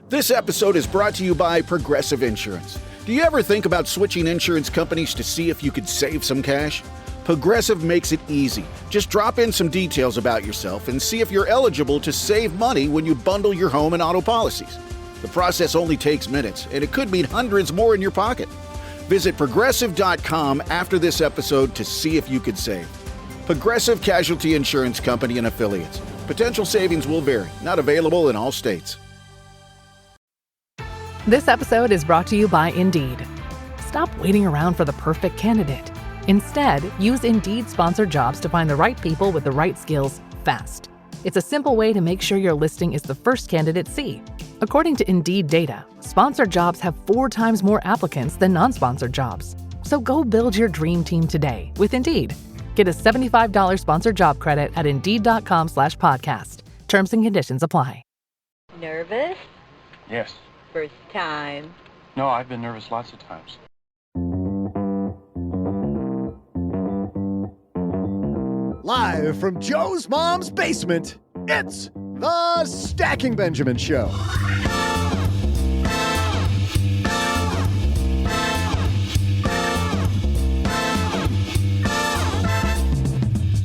This episode is brought to you by Progressive Insurance. Do you ever think about switching insurance companies to see if you could save some cash? Progressive makes it easy. Just drop in some details about yourself and see if you're eligible to save money when you bundle your home and auto policies. The process only takes minutes, and it could mean hundreds more in your pocket. Visit Progressive.com after this episode to see if you could save. Progressive Casualty Insurance Company and Affiliates. Potential savings will vary. Not available in all states. This episode is brought to you by Indeed. Stop waiting around for the perfect candidate. Instead, use Indeed sponsored jobs to find the right people with the right skills fast. It's a simple way to make sure your listing is the first candidates see. According to Indeed data, sponsored jobs have 4 times more applicants than non-sponsored jobs. So go build your dream team today with Indeed. Get a $75 sponsored job credit at Indeed.com/podcast. Terms and conditions apply. Nervous? Yes. First time? No, I've been nervous lots of times. Live from Joe's mom's basement, it's the Stacking Benjamin Show.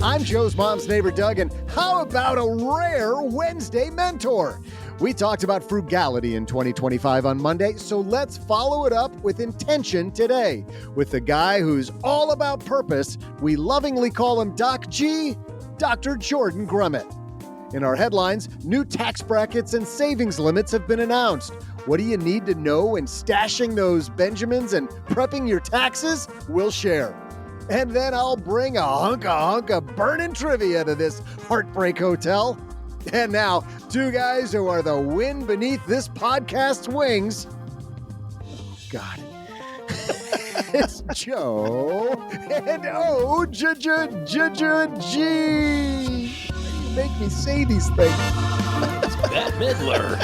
I'm Joe's mom's neighbor, Doug, and how about a rare Wednesday mentor? We talked about frugality in 2025 on Monday, so let's follow it up with intention today with the guy who's all about purpose. We lovingly call him Doc G, Dr. Jordan Grumet. In our headlines, new tax brackets and savings limits have been announced. What do you need to know when stashing those Benjamins and prepping your taxes? We'll share. And then I'll bring a hunk of burning trivia to this heartbreak hotel. And now, 2 guys who are the wind beneath this podcast's wings. God. It's Joe and G. You make me say these things. It's Bette Midler.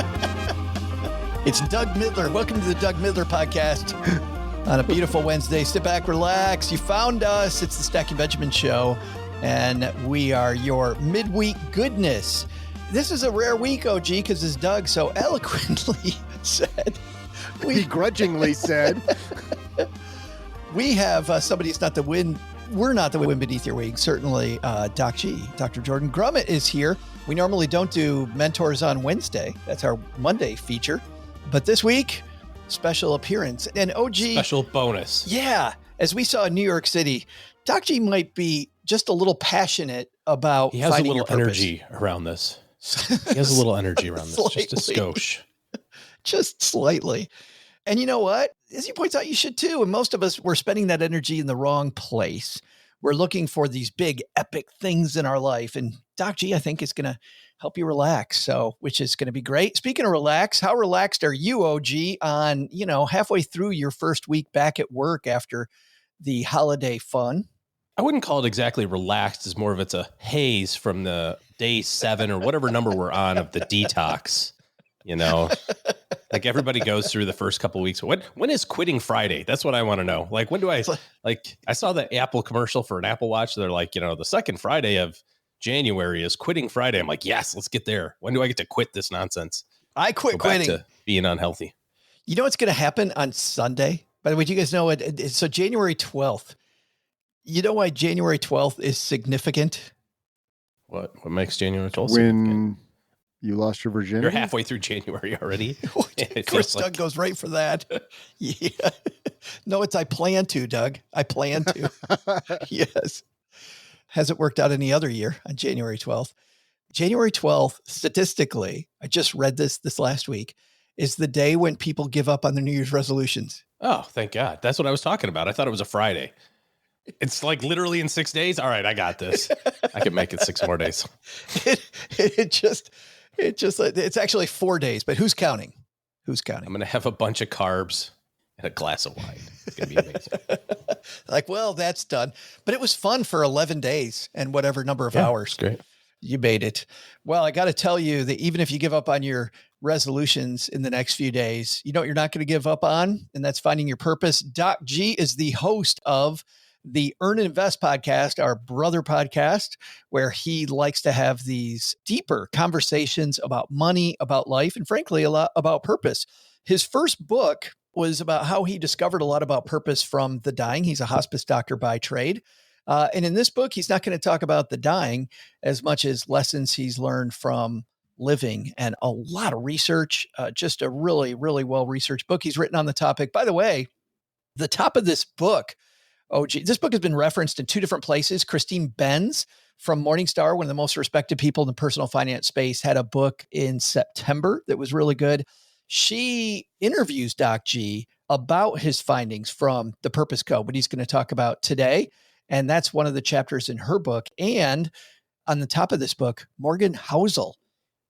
It's Doug Midler. Welcome to the Doug Midler podcast. On a beautiful Wednesday, sit back, relax. You found us. It's the Stacking Benjamin Show, and we are your midweek goodness. This is a rare week, OG, because as Doug so eloquently said, begrudgingly said, we have somebody who's not the wind. We're not the wind beneath your wings. Certainly, Doc G, Dr. Jordan Grumet is here. We normally don't do mentors on Wednesday. That's our Monday feature. But this week, special appearance. And OG. Special bonus. Yeah. As we saw in New York City, Doc G might be just a little passionate about He has a finding little your purpose. energy around this. He has a little energy around this. Just a skosh. Just slightly. And you know what? As he points out, you should too. And most of us, we're spending that energy in the wrong place. We're looking for these big, epic things in our life. And Doc G, I think, is going to help you relax. So, which is going to be great. Speaking of relax, how relaxed are you, OG, on, halfway through your first week back at work after the holiday fun? I wouldn't call it exactly relaxed. It's more of it's a haze from the day 7 or whatever number we're on of the detox. Like everybody goes through the first couple of weeks. When is quitting Friday? That's what I want to know. Like, when do I I saw the Apple commercial for an Apple Watch. They're like, the second Friday of January is quitting Friday. I'm like, yes, let's get there. When do I get to quit this nonsense? I quit quitting. To being unhealthy. You know what's going to happen on Sunday? By the way, do you guys know it? So January 12th. You know why January 12th is significant? What makes January 12th when significant? You lost your virginity? You're halfway through January already. Of course, Doug goes right for that. Yeah. No, I plan to, Doug. I plan to. Yes. Hasn't worked out any other year on January 12th. January 12th, statistically, I just read this last week, is the day when people give up on their New Year's resolutions. Oh, thank God. That's what I was talking about. I thought it was a Friday. It's like literally in 6 days. All right, I got this. I can make it 6 more days. It's actually 4 days, but who's counting? I'm going to have a bunch of carbs and a glass of wine. It's going to be amazing. Well, that's done. But it was fun for 11 days and whatever number of hours. Great. You made it. Well, I got to tell you that even if you give up on your resolutions in the next few days, you know what you're not going to give up on? And that's finding your purpose. Doc G is the host of the Earn and Invest podcast, our brother podcast, where he likes to have these deeper conversations about money, about life, and frankly, a lot about purpose. His first book was about how he discovered a lot about purpose from the dying. He's a hospice doctor by trade. And in this book, he's not going to talk about the dying as much as lessons he's learned from living, and a lot of research, just a really, really well-researched book he's written on the topic. By the way, the top of this book, this book has been referenced in two different places. Christine Benz from Morningstar, one of the most respected people in the personal finance space, had a book in September that was really good. She interviews Doc G about his findings from the Purpose Code, what he's going to talk about today. And that's one of the chapters in her book. And on the top of this book, Morgan Housel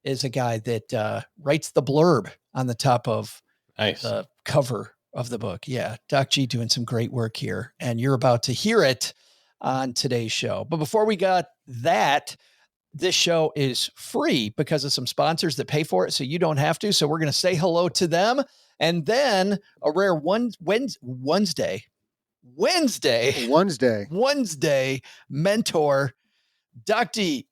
is a guy that writes the blurb on the top of the cover of the book. Yeah, Doc G doing some great work here, and you're about to hear it on today's show. But before we got that, this show is free because of some sponsors that pay for it, so you don't have to. So we're going to say hello to them, and then a rare Wednesday mentor, Doc G.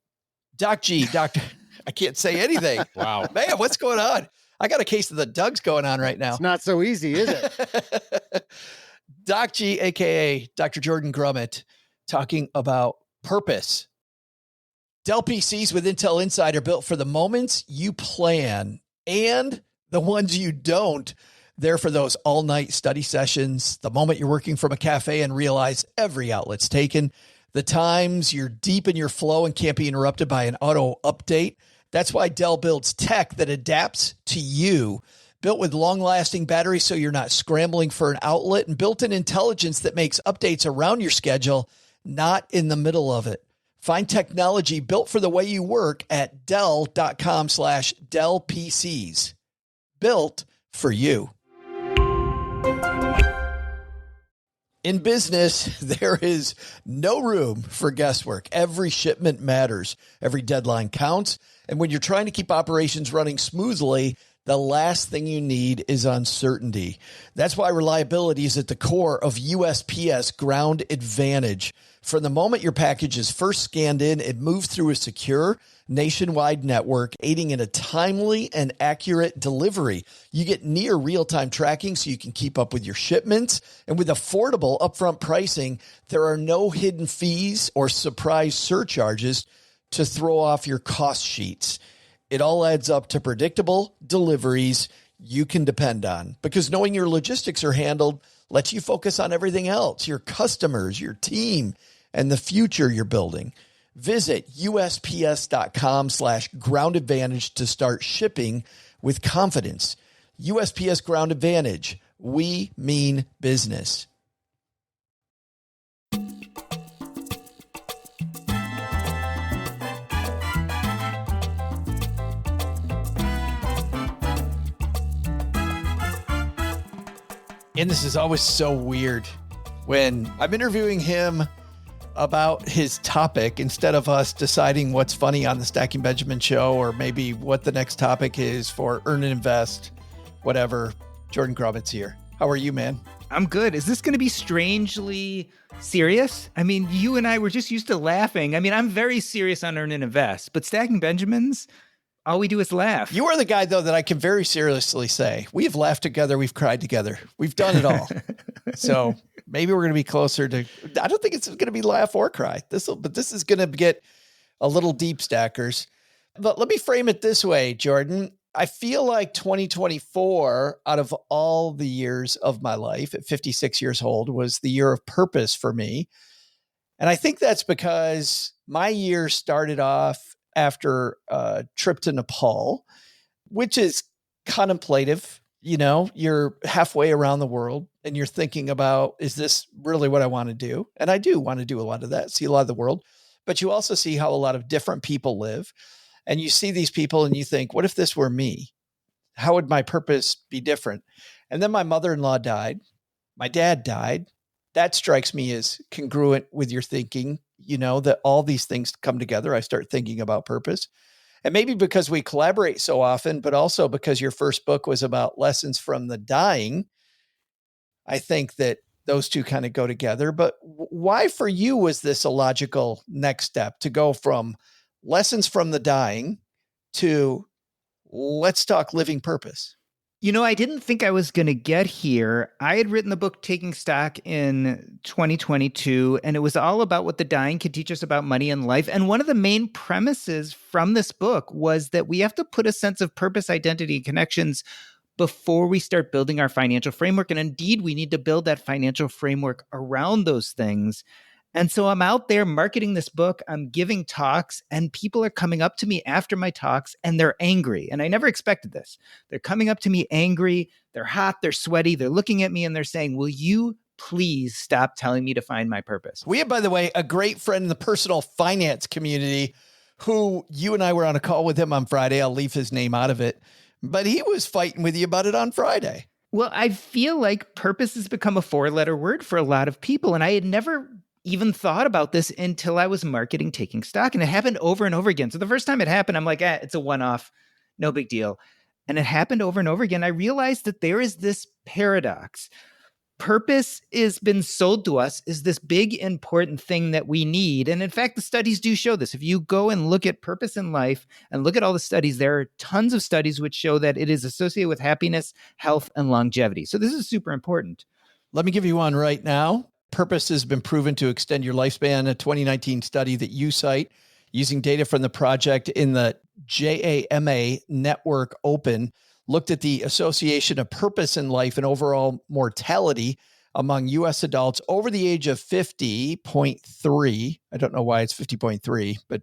I can't say anything. Wow. Man, what's going on? I got a case of the Doug's going on right now. It's not so easy, is it? Doc G, a.k.a. Dr. Jordan Grumet, talking about purpose. Dell PCs with Intel Inside are built for the moments you plan and the ones you don't. They're for those all-night study sessions, the moment you're working from a cafe and realize every outlet's taken, the times you're deep in your flow and can't be interrupted by an auto update. That's why Dell builds tech that adapts to you. Built with long-lasting batteries so you're not scrambling for an outlet, and built-in intelligence that makes updates around your schedule, not in the middle of it. Find technology built for the way you work at Dell.com/Dell PCs. Built for you. In business, there is no room for guesswork. Every shipment matters. Every deadline counts. And when you're trying to keep operations running smoothly, the last thing you need is uncertainty. That's why reliability is at the core of USPS Ground Advantage. From the moment your package is first scanned in, it moves through a secure nationwide network, aiding in a timely and accurate delivery. You get near real-time tracking so you can keep up with your shipments. And with affordable upfront pricing, there are no hidden fees or surprise surcharges to throw off your cost sheets. It all adds up to predictable deliveries you can depend on, because knowing your logistics are handled lets you focus on everything else, your customers, your team, and the future you're building. Visit USPS.com/Ground Advantage to start shipping with confidence. USPS Ground Advantage. We mean business. And this is always so weird when I'm interviewing him about his topic instead of us deciding what's funny on the Stacking Benjamin show, or maybe what the next topic is for Earn and Invest, whatever. Jordan Grumet's here. How are you, man? I'm good. Is this going to be strangely serious? I mean, you and I were just used to laughing. I mean, I'm very serious on Earn and Invest, but Stacking Benjamins, all we do is laugh. You are the guy, though, that I can very seriously say, we have laughed together. We've cried together. We've done it all. So maybe we're going to be closer to, I don't think it's going to be laugh or cry. But this is going to get a little deep, stackers. But let me frame it this way, Jordan. I feel like 2024, out of all the years of my life at 56 years old, was the year of purpose for me. And I think that's because my year started off after a trip to Nepal, which is contemplative. You know, you're halfway around the world and you're thinking about, is this really what I want to do? And I do want to do a lot of that, see a lot of the world, but you also see how a lot of different people live. And you see these people and you think, what if this were me? How would my purpose be different? And then my mother-in-law died. My dad died. That strikes me as congruent with your thinking, you know, that all these things come together. I start thinking about purpose. And maybe because we collaborate so often, but also because your first book was about lessons from the dying, I think that those two kind of go together. But why for you was this a logical next step to go from lessons from the dying to let's talk living purpose? I didn't think I was going to get here. I had written the book Taking Stock in 2022, and it was all about what the dying could teach us about money and life. And one of the main premises from this book was that we have to put a sense of purpose, identity, and connections before we start building our financial framework. And indeed, we need to build that financial framework around those things. And so I'm out there marketing this book, I'm giving talks, and people are coming up to me after my talks and they're angry. And I never expected this. They're coming up to me angry, they're hot, they're sweaty, they're looking at me and they're saying, will you please stop telling me to find my purpose? We have, by the way, a great friend in the personal finance community who you and I were on a call with him on Friday. I'll leave his name out of it, but he was fighting with you about it on Friday. Well, I feel like purpose has become a 4-letter word for a lot of people. And I had never even thought about this until I was marketing Taking Stock. And it happened over and over again. So the first time it happened, I'm like, it's a one-off, no big deal. And it happened over and over again. I realized that there is this paradox. Purpose has been sold to us as this big, important thing that we need. And in fact, the studies do show this. If you go and look at purpose in life and look at all the studies, there are tons of studies which show that it is associated with happiness, health, and longevity. So this is super important. Let me give you one right now. Purpose has been proven to extend your lifespan. A 2019 study that you cite using data from the project in the JAMA Network Open looked at the association of purpose in life and overall mortality among U.S. adults over the age of 50.3. I don't know why it's 50.3, but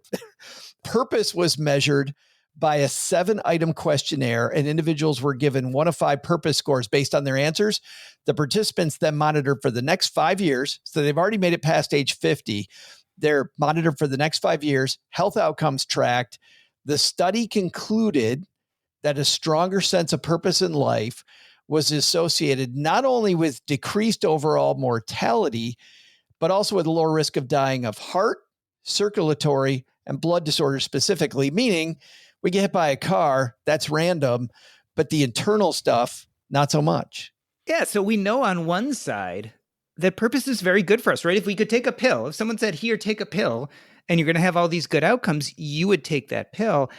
purpose was measured by a 7-item questionnaire, and individuals were given 1 of 5 purpose scores based on their answers. The participants then monitored for the next 5 years. So they've already made it past age 50. They're monitored for the next 5 years, health outcomes tracked. The study concluded that a stronger sense of purpose in life was associated not only with decreased overall mortality, but also with a lower risk of dying of heart, circulatory, and blood disorders specifically, meaning we get hit by a car, that's random, but the internal stuff, not so much. Yeah, so we know on one side that purpose is very good for us, right? If we could take a pill, if someone said, here, take a pill, and you're going to have all these good outcomes, you would take that pill.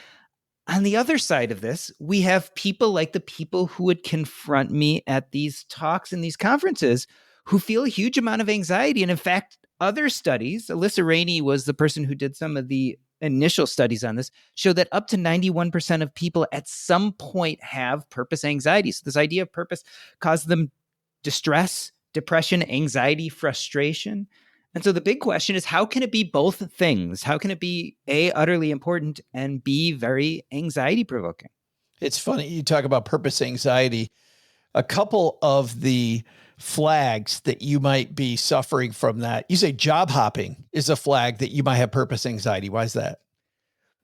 On the other side of this, we have people like the people who would confront me at these talks and these conferences who feel a huge amount of anxiety. And in fact, other studies, Alyssa Rainey was the person who did some of the initial studies on this, show that up to 91% of people at some point have purpose anxiety. So this idea of purpose causes them distress, depression, anxiety, frustration. And so the big question is, how can it be both things? How can it be A, utterly important, and B, very anxiety provoking? It's funny. You talk about purpose anxiety. A couple of the flags that you might be suffering from that. You say job hopping is a flag that you might have purpose anxiety. Why is that?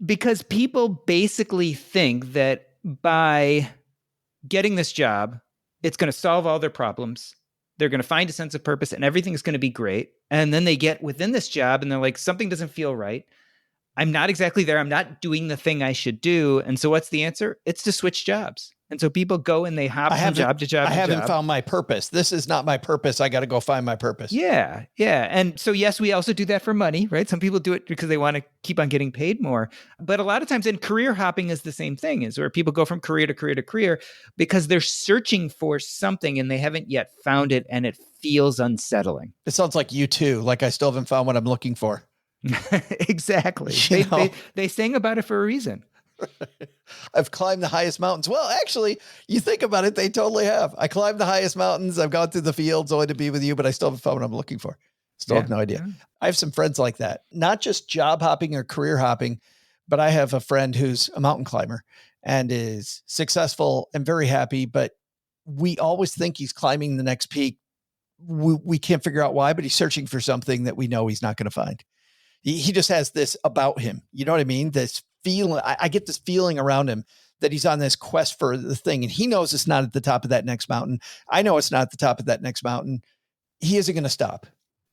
Because people basically think that by getting this job, it's going to solve all their problems. They're going to find a sense of purpose and everything's going to be great. And then they get within this job and they're like, something doesn't feel right. I'm not exactly there. I'm not doing the thing I should do. And so what's the answer? It's to switch jobs. And so people go and they hop from job to job. I haven't found my purpose. This is not my purpose. I got to go find my purpose. Yeah. Yeah. And so, yes, we also do that for money, right? Some people do it because they want to keep on getting paid more. But a lot of times, and career hopping is the same thing, is where people go from career to career to career because they're searching for something and they haven't yet found it and it feels unsettling. It sounds like you too. Like I still haven't found what I'm looking for. Exactly. They sang about it for a reason. I've climbed the highest mountains. Well, actually, you think about it, they totally have. I climbed the highest mountains. I've gone through the fields only to be with you, but I still haven't found what I'm looking for. Still have no idea. Yeah. I have some friends like that, not just job hopping or career hopping, but I have a friend who's a mountain climber and is successful and very happy, but we always think he's climbing the next peak. We can't figure out why, but he's searching for something that we know he's not going to find. He just has this about him. You know what I mean? This feeling, I get this feeling around him that he's on this quest for the thing. And he knows it's not at the top of that next mountain. I know it's not at the top of that next mountain. He isn't going to stop.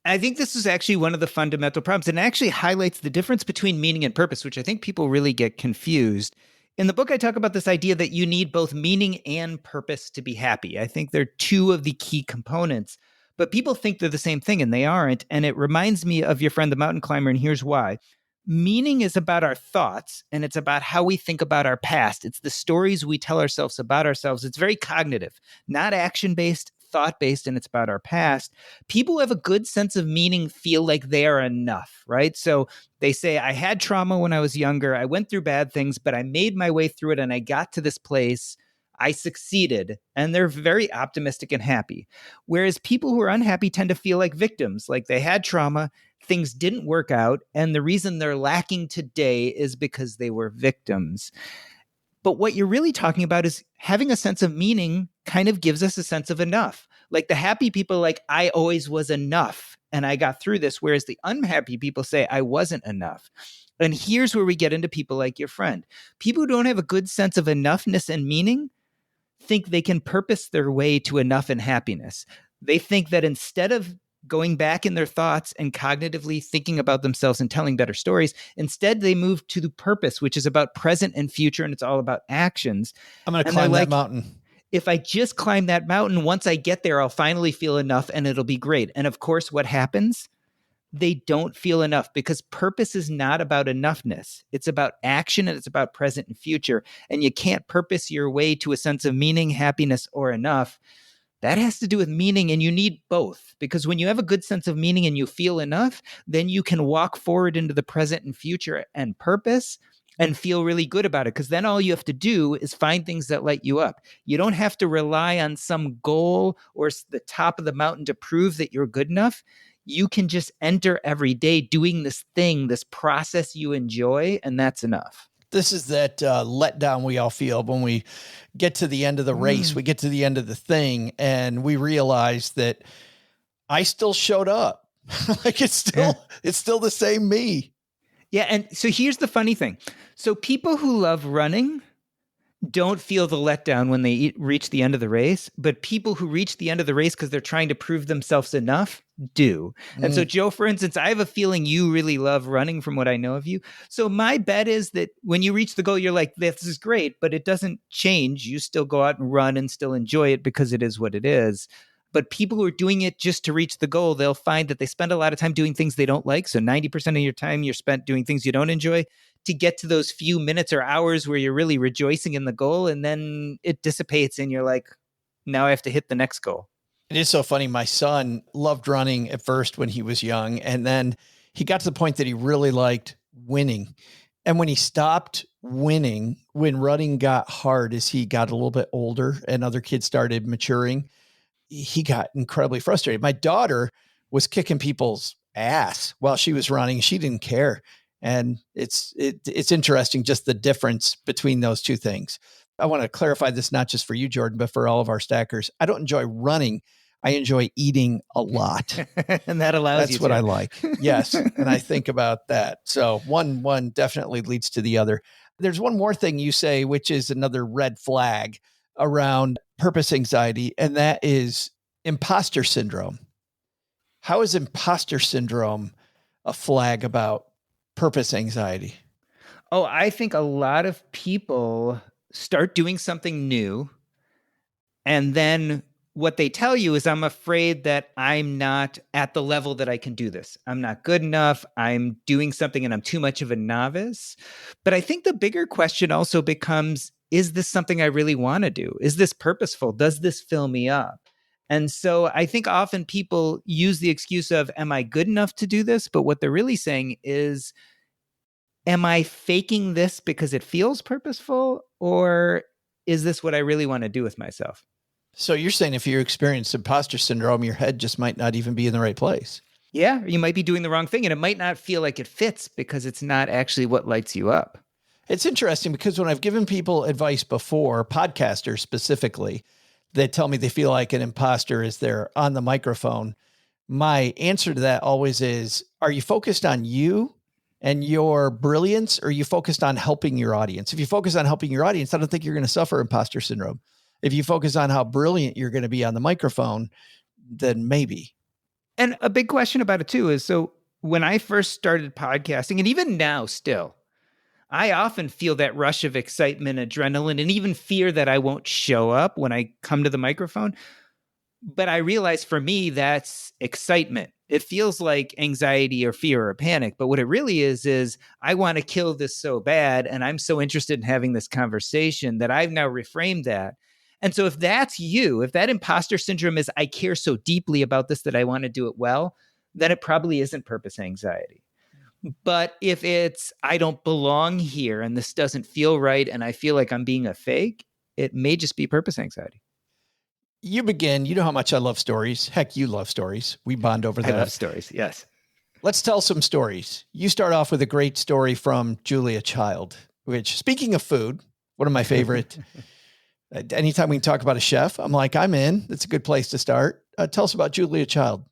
I think this is actually one of the fundamental problems. And it actually highlights the difference between meaning and purpose, which I think people really get confused. In the book, I talk about this idea that you need both meaning and purpose to be happy. I think they're two of the key components. But people think they're the same thing and they aren't. And it reminds me of your friend, the mountain climber. And here's why. Meaning is about our thoughts, and it's about how we think about our past. It's the stories we tell ourselves about ourselves. It's very cognitive, not action-based, thought-based, and it's about our past. People who have a good sense of meaning feel like they are enough, right? So they say, I had trauma when I was younger. I went through bad things, but I made my way through it and I got to this place. I succeeded. And they're very optimistic and happy. Whereas people who are unhappy tend to feel like victims, like they had trauma, things didn't work out, and the reason they're lacking today is because they were victims. But what you're really talking about is having a sense of meaning kind of gives us a sense of enough. Like the happy people, like, I always was enough and I got through this, whereas the unhappy people say, I wasn't enough. And here's where we get into people like your friend. People who don't have a good sense of enoughness and meaning think they can purpose their way to enough and happiness. They think that instead of going back in their thoughts and cognitively thinking about themselves and telling better stories, instead they move to the purpose, which is about present and future, and it's all about actions. I'm going to climb that mountain. If I just climb that mountain, once I get there, I'll finally feel enough and it'll be great. And of course, what happens? They don't feel enough, because purpose is not about enoughness. It's about action and it's about present and future. And you can't purpose your way to a sense of meaning, happiness, or enough. That has to do with meaning, and you need both, because when you have a good sense of meaning and you feel enough, then you can walk forward into the present and future and purpose and feel really good about it, because then all you have to do is find things that light you up. You don't have to rely on some goal or the top of the mountain to prove that you're good enough. You can just enter every day doing this thing, this process you enjoy, and that's enough. This is that letdown we all feel when we get to the end of the race. We get to the end of the thing and we realize that I still showed up. Like it's still the same me. Yeah. And so here's the funny thing. So people who love running don't feel the letdown when they reach the end of the race, but people who reach the end of the race because they're trying to prove themselves enough do. And so, Joe, for instance, I have a feeling you really love running from what I know of you. So my bet is that when you reach the goal, you're like, this is great, but it doesn't change. You still go out and run and still enjoy it because it is what it is. But people who are doing it just to reach the goal, they'll find that they spend a lot of time doing things they don't like. So 90% of your time you're spent doing things you don't enjoy to get to those few minutes or hours where you're really rejoicing in the goal. And then it dissipates and you're like, now I have to hit the next goal. It is so funny. My son loved running at first when he was young. And then he got to the point that he really liked winning. And when he stopped winning, when running got hard as he got a little bit older and other kids started maturing, he got incredibly frustrated. My daughter was kicking people's ass while she was running. She didn't care. And it's interesting, just the difference between those two things. I want to clarify this, not just for you, Jordan, but for all of our stackers. I don't enjoy running. I enjoy eating a lot. And that allows That's you what to. I like. Yes. And I think about that. So one definitely leads to the other. There's one more thing you say, which is another red flag around purpose anxiety, and that is imposter syndrome. How is imposter syndrome a flag about purpose anxiety? Oh, I think a lot of people start doing something new, and then what they tell you is, I'm afraid that I'm not at the level that I can do this. I'm not good enough. I'm doing something and I'm too much of a novice. But I think the bigger question also becomes, is this something I really want to do? Is this purposeful? Does this fill me up? And so I think often people use the excuse of, am I good enough to do this? But what they're really saying is, am I faking this because it feels purposeful? Or is this what I really want to do with myself? So you're saying if you experience imposter syndrome, your head just might not even be in the right place. Yeah, you might be doing the wrong thing, and it might not feel like it fits because it's not actually what lights you up. It's interesting because when I've given people advice before, podcasters specifically, they tell me they feel like an imposter as they're on the microphone. My answer to that always is, are you focused on you and your brilliance, or are you focused on helping your audience? If you focus on helping your audience, I don't think you're going to suffer imposter syndrome. If you focus on how brilliant you're going to be on the microphone, then maybe. And a big question about it too is, so when I first started podcasting, and even now still, I often feel that rush of excitement, adrenaline, and even fear that I won't show up when I come to the microphone. But I realized for me, that's excitement. It feels like anxiety or fear or panic. But what it really is I want to kill this so bad. And I'm so interested in having this conversation that I've now reframed that. And so if that's you, if that imposter syndrome is I care so deeply about this that I want to do it well, then it probably isn't purpose anxiety. But if it's I don't belong here and this doesn't feel right and I feel like I'm being a fake, it may just be purpose anxiety. You begin. You know how much I love stories. Heck, you love stories. We bond over that. I love stories. Yes. Let's tell some stories. You start off with a great story from Julia Child, which, speaking of food, one of my favorite. Anytime we can talk about a chef, I'm like, I'm in. That's a good place to start. Tell us about Julia Child.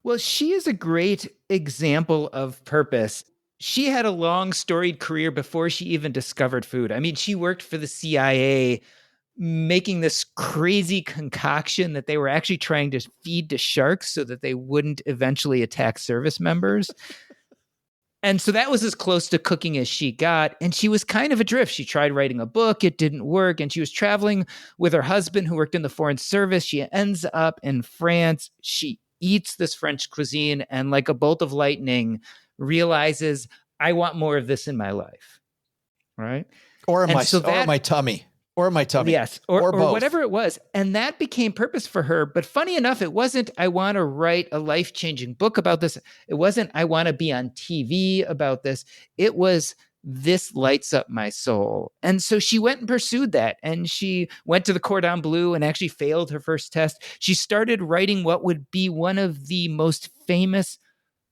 Well, she is a great example of purpose. She had a long storied career before she even discovered food. I mean, she worked for the CIA making this crazy concoction that they were actually trying to feed to sharks so that they wouldn't eventually attack service members. And so that was as close to cooking as she got. And she was kind of adrift. She tried writing a book. It didn't work. And she was traveling with her husband who worked in the Foreign Service. She ends up in France. She eats this French cuisine and like a bolt of lightning realizes, I want more of this in my life. Right? Or my tummy. Or my tummy. Yes, or both. whatever it was. And that became purpose for her. But funny enough, it wasn't, I want to write a life-changing book about this. It wasn't, I want to be on TV about this. It was, this lights up my soul. And so she went and pursued that. And she went to the Cordon Bleu and actually failed her first test. She started writing what would be one of the most famous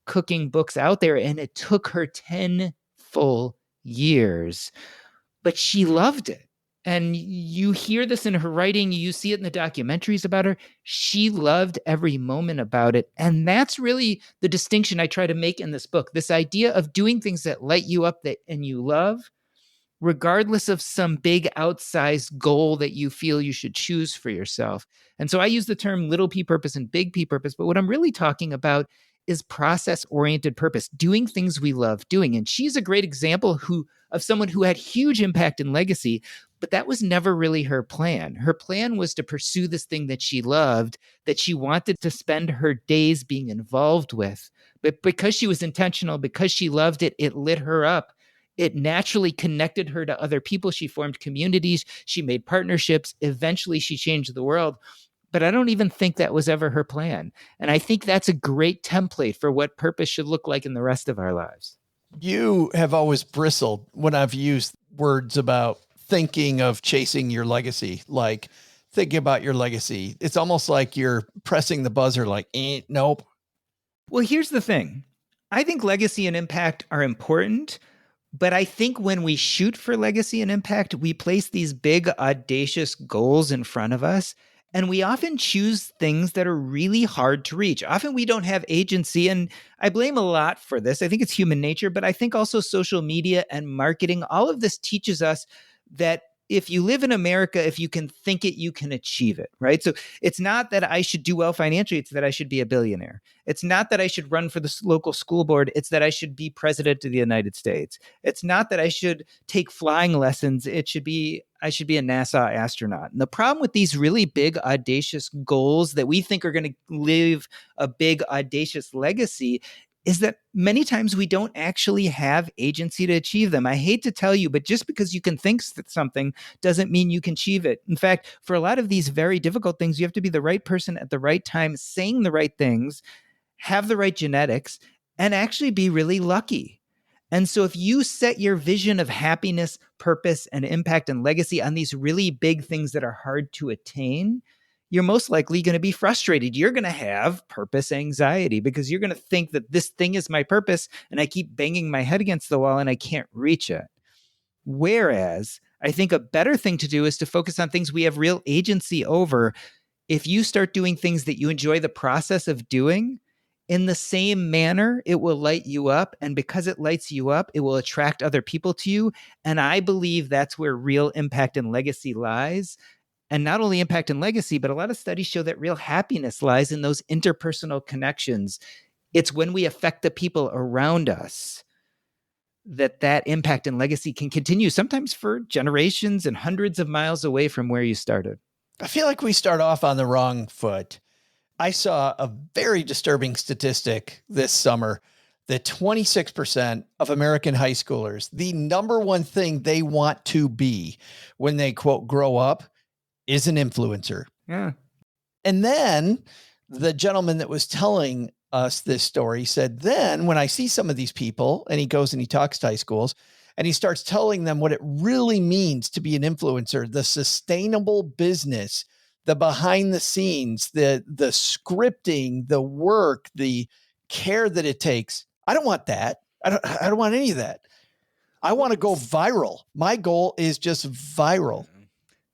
cooking books out there. And it took her 10 full years. But she loved it. And you hear this in her writing, you see it in the documentaries about her. She loved every moment about it. And that's really the distinction I try to make in this book. This idea of doing things that light you up and you love, regardless of some big outsized goal that you feel you should choose for yourself. And so I use the term little p purpose and big P purpose, but what I'm really talking about is process-oriented purpose, doing things we love doing. And she's a great example of someone who had huge impact and legacy, but that was never really her plan. Her plan was to pursue this thing that she loved, that she wanted to spend her days being involved with. But because she was intentional, because she loved it, it lit her up. It naturally connected her to other people. She formed communities. She made partnerships. Eventually, she changed the world. But I don't even think that was ever her plan. And I think that's a great template for what purpose should look like in the rest of our lives. You have always bristled when I've used words about thinking of chasing your legacy, like thinking about your legacy. It's almost like you're pressing the buzzer like, nope. Well, here's the thing. I think legacy and impact are important, but I think when we shoot for legacy and impact, we place these big, audacious goals in front of us. And we often choose things that are really hard to reach. Often we don't have agency. And I blame a lot for this. I think it's human nature, but I think also social media and marketing, all of this teaches us that if you live in America, if you can think it, you can achieve it, right? So it's not that I should do well financially. It's that I should be a billionaire. It's not that I should run for the local school board. It's that I should be president of the United States. It's not that I should take flying lessons. I should be a NASA astronaut. And the problem with these really big, audacious goals that we think are going to leave a big, audacious legacy is that many times we don't actually have agency to achieve them. I hate to tell you, but just because you can think something doesn't mean you can achieve it. In fact, for a lot of these very difficult things, you have to be the right person at the right time, saying the right things, have the right genetics, and actually be really lucky. And so if you set your vision of happiness, purpose, and impact and legacy on these really big things that are hard to attain, you're most likely going to be frustrated. You're going to have purpose anxiety because you're going to think that this thing is my purpose and I keep banging my head against the wall and I can't reach it. Whereas I think a better thing to do is to focus on things we have real agency over. If you start doing things that you enjoy the process of doing, in the same manner, it will light you up. And because it lights you up, it will attract other people to you. And I believe that's where real impact and legacy lies. And not only impact and legacy, but a lot of studies show that real happiness lies in those interpersonal connections. It's when we affect the people around us that impact and legacy can continue, sometimes for generations and hundreds of miles away from where you started. I feel like we start off on the wrong foot. I saw a very disturbing statistic this summer that 26% of American high schoolers, the number one thing they want to be when they, quote, grow up is an influencer. Yeah. And then the gentleman that was telling us this story said, then when I see some of these people, and he goes and he talks to high schools and he starts telling them what it really means to be an influencer, the sustainable business, the behind the scenes, the scripting, the work, the care that it takes. I don't want that. I don't want any of that. I want to go viral. My goal is just viral.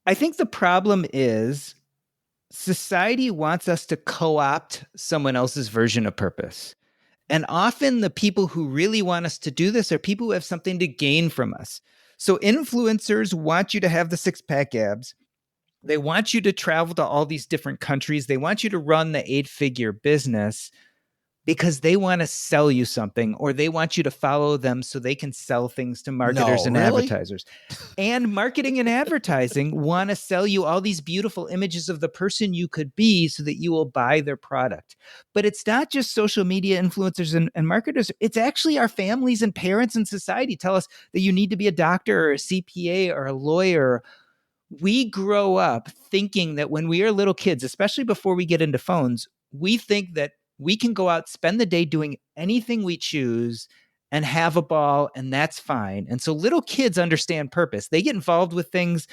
I think the problem is society wants us to co-opt someone else's version of purpose. And often the people who really want us to do this are people who have something to gain from us. So influencers want you to have the six-pack abs. They want you to travel to all these different countries. They want you to run the 8-figure business because they want to sell you something, or they want you to follow them so they can sell things to marketers and advertisers. And marketing and advertising want to sell you all these beautiful images of the person you could be so that you will buy their product. But it's not just social media influencers and marketers. It's actually our families and parents and society tell us that you need to be a doctor or a CPA or a lawyer. We grow up thinking that when we are little kids, especially before we get into phones, we think that we can go out, spend the day doing anything we choose and have a ball, and that's fine. And so little kids understand purpose. They get involved with things.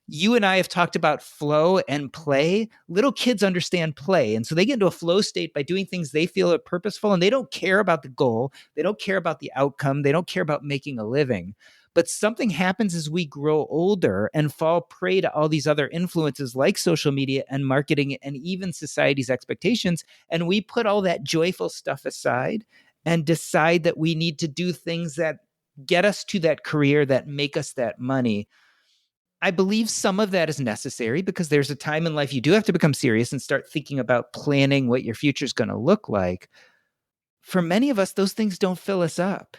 You and I have talked about flow and play. Little kids understand play. And so they get into a flow state by doing things they feel are purposeful, and they don't care about the goal. They don't care about the outcome. They don't care about making a living. But something happens as we grow older and fall prey to all these other influences like social media and marketing and even society's expectations. And we put all that joyful stuff aside and decide that we need to do things that get us to that career, that make us that money. I believe some of that is necessary because there's a time in life you do have to become serious and start thinking about planning what your future is going to look like. For many of us, those things don't fill us up.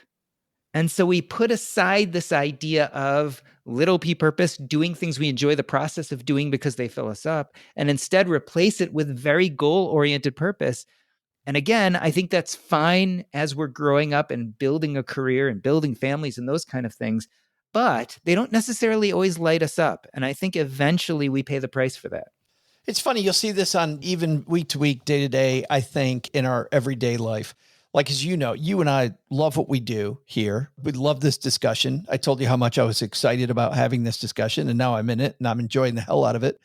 And so we put aside this idea of little p purpose, doing things we enjoy the process of doing because they fill us up, and instead replace it with very goal-oriented purpose. And again, I think that's fine as we're growing up and building a career and building families and those kind of things, but they don't necessarily always light us up. And I think eventually we pay the price for that. It's funny. You'll see this on even week to week, day to day, I think, in our everyday life. Like, as you know, you and I love what we do here. We love this discussion. I told you how much I was excited about having this discussion, and now I'm in it and I'm enjoying the hell out of it.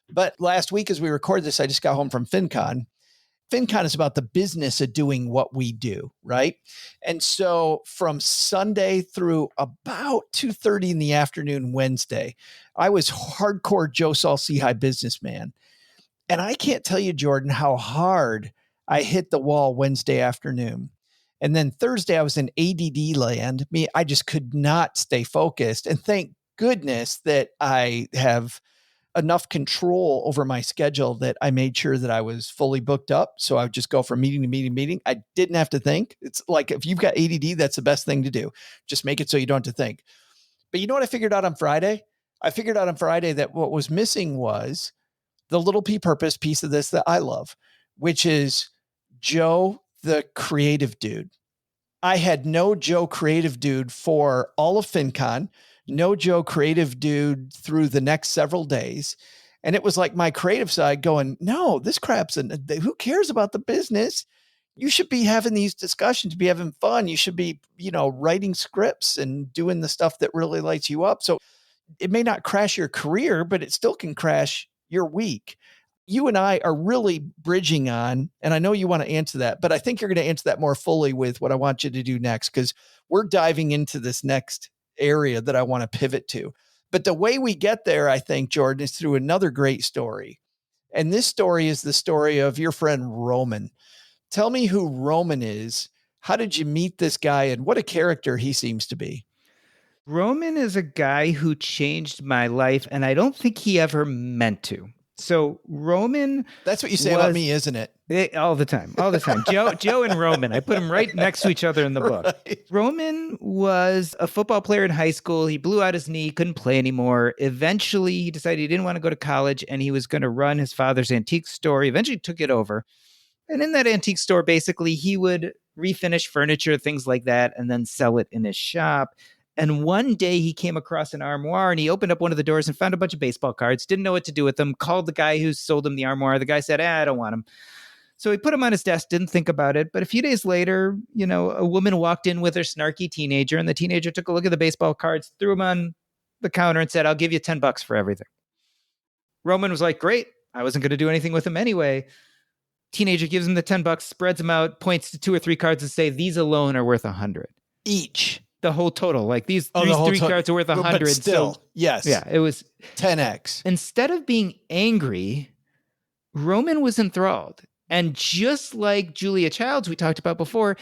But last week, as we record this, I just got home from FinCon. FinCon is about the business of doing what we do, right? And so from Sunday through about 2:30 in the afternoon, Wednesday, I was hardcore Joe Saul-Sehy businessman. And I can't tell you, Jordan, how hard I hit the wall Wednesday afternoon. And then Thursday, I was in ADD land. I just could not stay focused. And thank goodness that I have enough control over my schedule that I made sure that I was fully booked up. So I would just go from meeting to meeting to meeting. I didn't have to think. It's like, if you've got ADD, that's the best thing to do. Just make it so you don't have to think. But you know what I figured out on Friday? I figured out on Friday that what was missing was the little p purpose piece of this that I love, which is Joe, the creative dude. I had no Joe creative dude for all of FinCon, no Joe creative dude through the next several days. And it was like my creative side going, no, this crap's, who cares about the business? You should be having these discussions, be having fun. You should be, writing scripts and doing the stuff that really lights you up. So it may not crash your career, but it still can crash your week. You and I are really bridging on, and I know you want to answer that, but I think you're going to answer that more fully with what I want you to do next, because we're diving into this next area that I want to pivot to. But the way we get there, I think, Jordan, is through another great story. And this story is the story of your friend Roman. Tell me who Roman is. How did you meet this guy, and what a character he seems to be? Roman is a guy who changed my life, and I don't think he ever meant to. So Roman, That's what you say about me, isn't it? all the time. Joe and Roman. I put them right next to each other in the book. Right. Roman was a football player in high school. He blew out his knee, couldn't play anymore. Eventually, he decided he didn't want to go to college, and he was going to run his father's antique store. He eventually took it over. And in that antique store, basically, he would refinish furniture, things like that, and then sell it in his shop. And one day he came across an armoire and he opened up one of the doors and found a bunch of baseball cards, didn't know what to do with them, called the guy who sold him the armoire. The guy said, I don't want them. So he put them on his desk, didn't think about it. But a few days later, a woman walked in with her snarky teenager, and the teenager took a look at the baseball cards, threw them on the counter and said, I'll give you $10 for everything. Roman was like, great. I wasn't going to do anything with them anyway. Teenager gives him the $10, spreads them out, points to 2 or 3 cards and say, these alone are worth $100 each. The whole total, like these three cards are worth $100. But still, yes. Yeah, it was 10x. Instead of being angry, Roman was enthralled. And just like Julia Childs, we talked about before,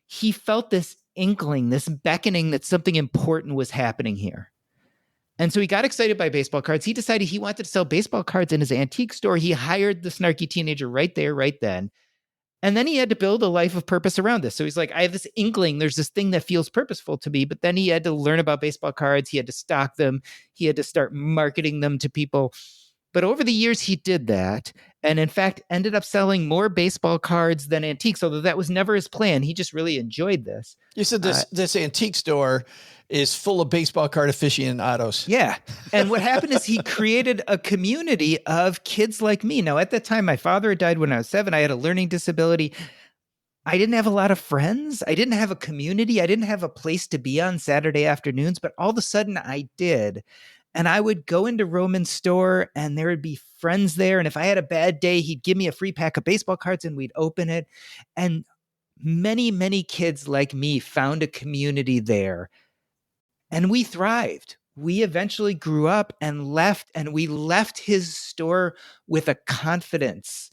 he felt this inkling, this beckoning that something important was happening here. And so he got excited by baseball cards. He decided he wanted to sell baseball cards in his antique store. He hired the snarky teenager right there, right then. And then he had to build a life of purpose around this. So he's like, I have this inkling. There's this thing that feels purposeful to me. But then he had to learn about baseball cards. He had to stock them. He had to start marketing them to people. But over the years, he did that. And in fact, ended up selling more baseball cards than antiques, although that was never his plan. He just really enjoyed this. You said this antique store is full of baseball card aficionados. Yeah. And what happened is he created a community of kids like me. Now, at that time, my father had died when I was 7. I had a learning disability. I didn't have a lot of friends. I didn't have a community. I didn't have a place to be on Saturday afternoons, but all of a sudden I did. And I would go into Roman's store and there would be friends there. And if I had a bad day, he'd give me a free pack of baseball cards and we'd open it. And many, many kids like me found a community there. And we thrived. We eventually grew up and left, and we left his store with a confidence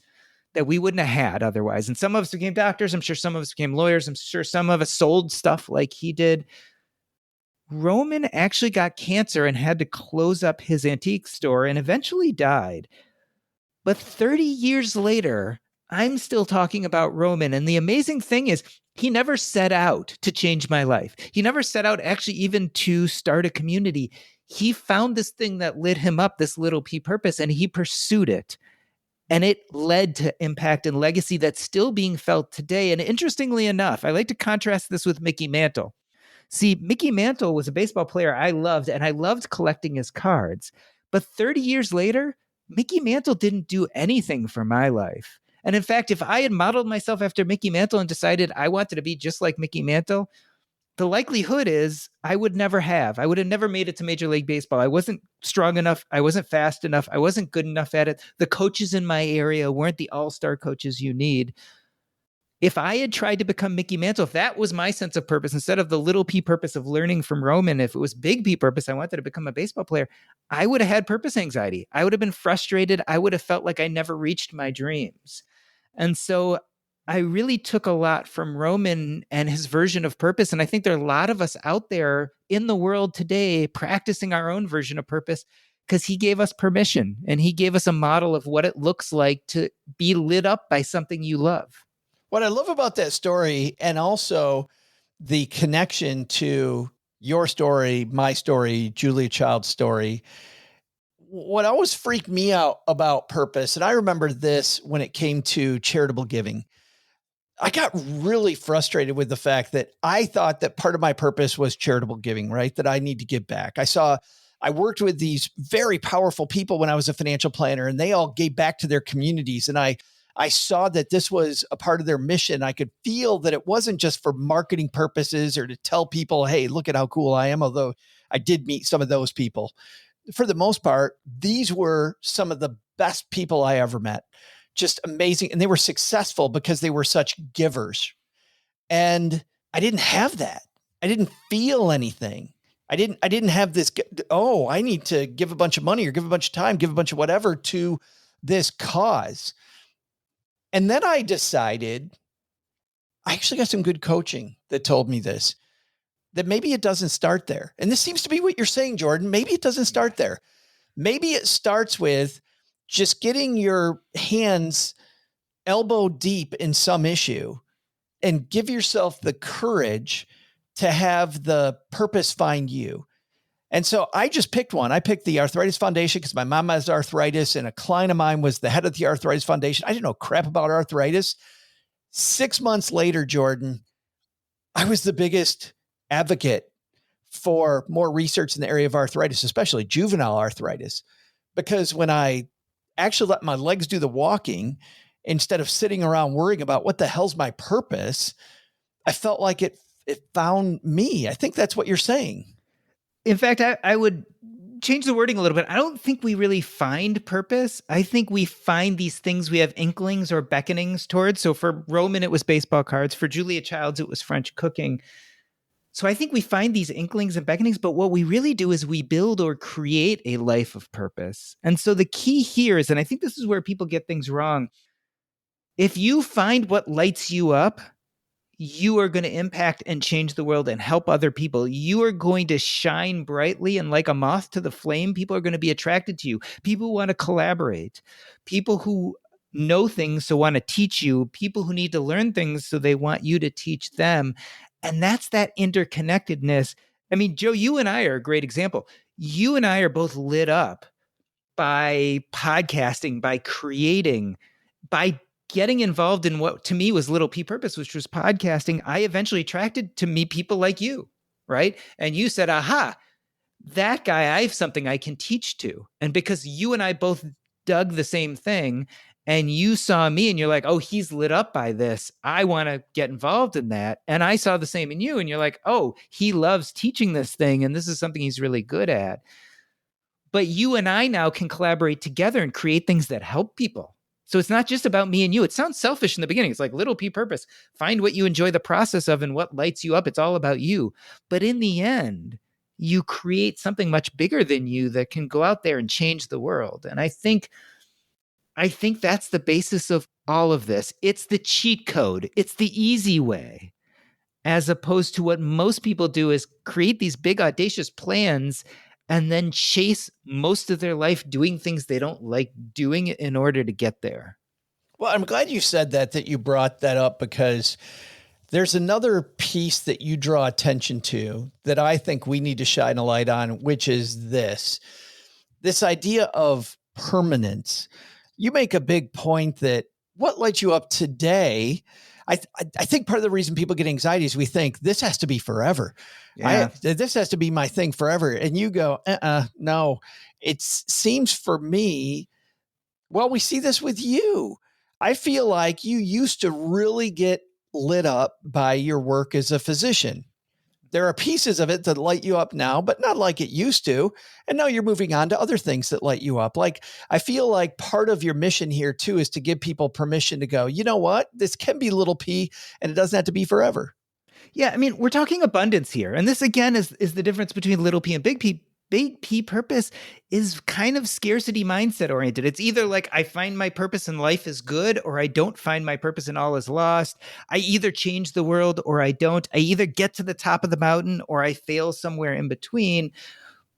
that we wouldn't have had otherwise. And some of us became doctors. I'm sure some of us became lawyers. I'm sure some of us sold stuff like he did. Roman actually got cancer and had to close up his antique store and eventually died. But 30 years later, I'm still talking about Roman. And the amazing thing is, he never set out to change my life. He never set out actually even to start a community. He found this thing that lit him up, this little P purpose, and he pursued it. And it led to impact and legacy that's still being felt today. And interestingly enough, I like to contrast this with Mickey Mantle. See, Mickey Mantle was a baseball player I loved, and I loved collecting his cards. But 30 years later, Mickey Mantle didn't do anything for my life. And in fact, if I had modeled myself after Mickey Mantle and decided I wanted to be just like Mickey Mantle, the likelihood is I would never have. I would have never made it to Major League Baseball. I wasn't strong enough. I wasn't fast enough. I wasn't good enough at it. The coaches in my area weren't the all-star coaches you need. If I had tried to become Mickey Mantle, if that was my sense of purpose, instead of the little P purpose of learning from Roman, if it was big P purpose, I wanted to become a baseball player, I would have had purpose anxiety. I would have been frustrated. I would have felt like I never reached my dreams. And so I really took a lot from Roman and his version of purpose. And I think there are a lot of us out there in the world today practicing our own version of purpose because he gave us permission and he gave us a model of what it looks like to be lit up by something you love. What I love about that story, and also the connection to your story, my story, Julia Child's story, what always freaked me out about purpose, and I remember this when it came to charitable giving, I got really frustrated with the fact that I thought that part of my purpose was charitable giving, right? That I need to give back. I worked with these very powerful people when I was a financial planner, and they all gave back to their communities. And I saw that this was a part of their mission. I could feel that it wasn't just for marketing purposes or to tell people, hey, look at how cool I am. Although I did meet some of those people. For the most part, these were some of the best people I ever met. Just amazing. And they were successful because they were such givers. And I didn't have that. I didn't feel anything. I didn't have this, I need to give a bunch of money or give a bunch of time, give a bunch of whatever to this cause. And then I decided, I actually got some good coaching that told me this, that maybe it doesn't start there. And this seems to be what you're saying, Jordan. Maybe it doesn't start there. Maybe it starts with just getting your hands elbow deep in some issue and give yourself the courage to have the purpose find you. And so I just picked one. I picked the Arthritis Foundation because my mom has arthritis, and a client of mine was the head of the Arthritis Foundation. I didn't know crap about arthritis. 6 months later, Jordan, I was the biggest advocate for more research in the area of arthritis, especially juvenile arthritis, because when I actually let my legs do the walking, instead of sitting around worrying about what the hell's my purpose, I felt like it found me. I think that's what you're saying. In fact, I would change the wording a little bit. I don't think we really find purpose. I think we find these things we have inklings or beckonings towards. So for Roman, it was baseball cards. For Julia Childs, it was French cooking. So I think we find these inklings and beckonings, but what we really do is we build or create a life of purpose. And so the key here is, and I think this is where people get things wrong, if you find what lights you up, you are going to impact and change the world and help other people. You are going to shine brightly, and like a moth to the flame, people are going to be attracted to you. People who want to collaborate, people who know things so want to teach you, people who need to learn things so they want you to teach them. And that's that interconnectedness. I mean, Joe, you and I are a great example. You and I are both lit up by podcasting, by creating, by getting involved in what to me was Little P Purpose, which was podcasting. I eventually attracted to meet people like you, right? And you said, aha, that guy, I have something I can teach to. And because you and I both dug the same thing, and you saw me and you're like, oh, he's lit up by this, I want to get involved in that. And I saw the same in you, and you're like, oh, he loves teaching this thing, and this is something he's really good at. But you and I now can collaborate together and create things that help people. So it's not just about me and you. It sounds selfish in the beginning. It's like Little P Purpose. Find what you enjoy the process of and what lights you up. It's all about you. But in the end, you create something much bigger than you that can go out there and change the world. And I think that's the basis of all of this. It's the cheat code. It's the easy way, as opposed to what most people do is create these big audacious plans and then chase most of their life doing things they don't like doing in order to get there. Well, I'm glad you said that you brought that up, because there's another piece that you draw attention to that I think we need to shine a light on, which is this idea of permanence. You make a big point that what lights you up today, I think part of the reason people get anxiety is we think this has to be forever. Yeah. This has to be my thing forever. And you go, no, it seems for me, well, we see this with you. I feel like you used to really get lit up by your work as a physician. There are pieces of it that light you up now, but not like it used to. And now you're moving on to other things that light you up. Like, I feel like part of your mission here too is to give people permission to go, you know what? This can be Little P, and it doesn't have to be forever. Yeah. I mean, we're talking abundance here. And this again is the difference between Little P and Big P. Big P Purpose is kind of scarcity mindset oriented. It's either like I find my purpose in life is good, or I don't find my purpose and all is lost. I either change the world or I don't. I either get to the top of the mountain or I fail somewhere in between.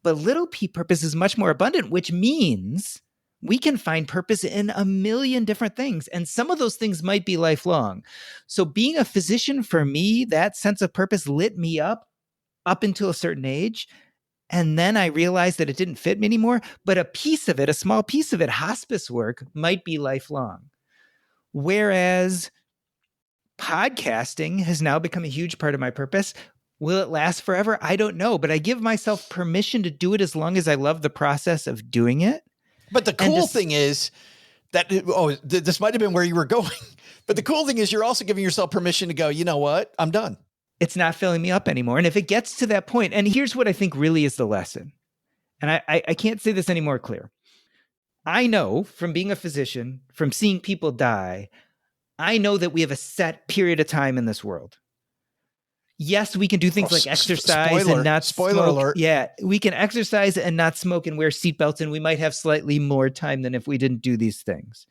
But Little P Purpose is much more abundant, which means we can find purpose in a million different things. And some of those things might be lifelong. So being a physician, for me, that sense of purpose lit me up until a certain age. And then I realized that it didn't fit me anymore. But a piece of it, a small piece of it, hospice work, might be lifelong. Whereas podcasting has now become a huge part of my purpose. Will it last forever? I don't know. But I give myself permission to do it as long as I love the process of doing it. But the cool thing is that, this might have been where you were going. But the cool thing is you're also giving yourself permission to go, you know what? I'm done. It's not filling me up anymore. And if it gets to that point, and here's what I think really is the lesson, and I can't say this any more clear. I know from being a physician, from seeing people die, I know that we have a set period of time in this world. Yes, we can do things like exercise and not spoiler smoke. alert. Yeah, we can exercise and not smoke and wear seatbelts, and we might have slightly more time than if we didn't do these things.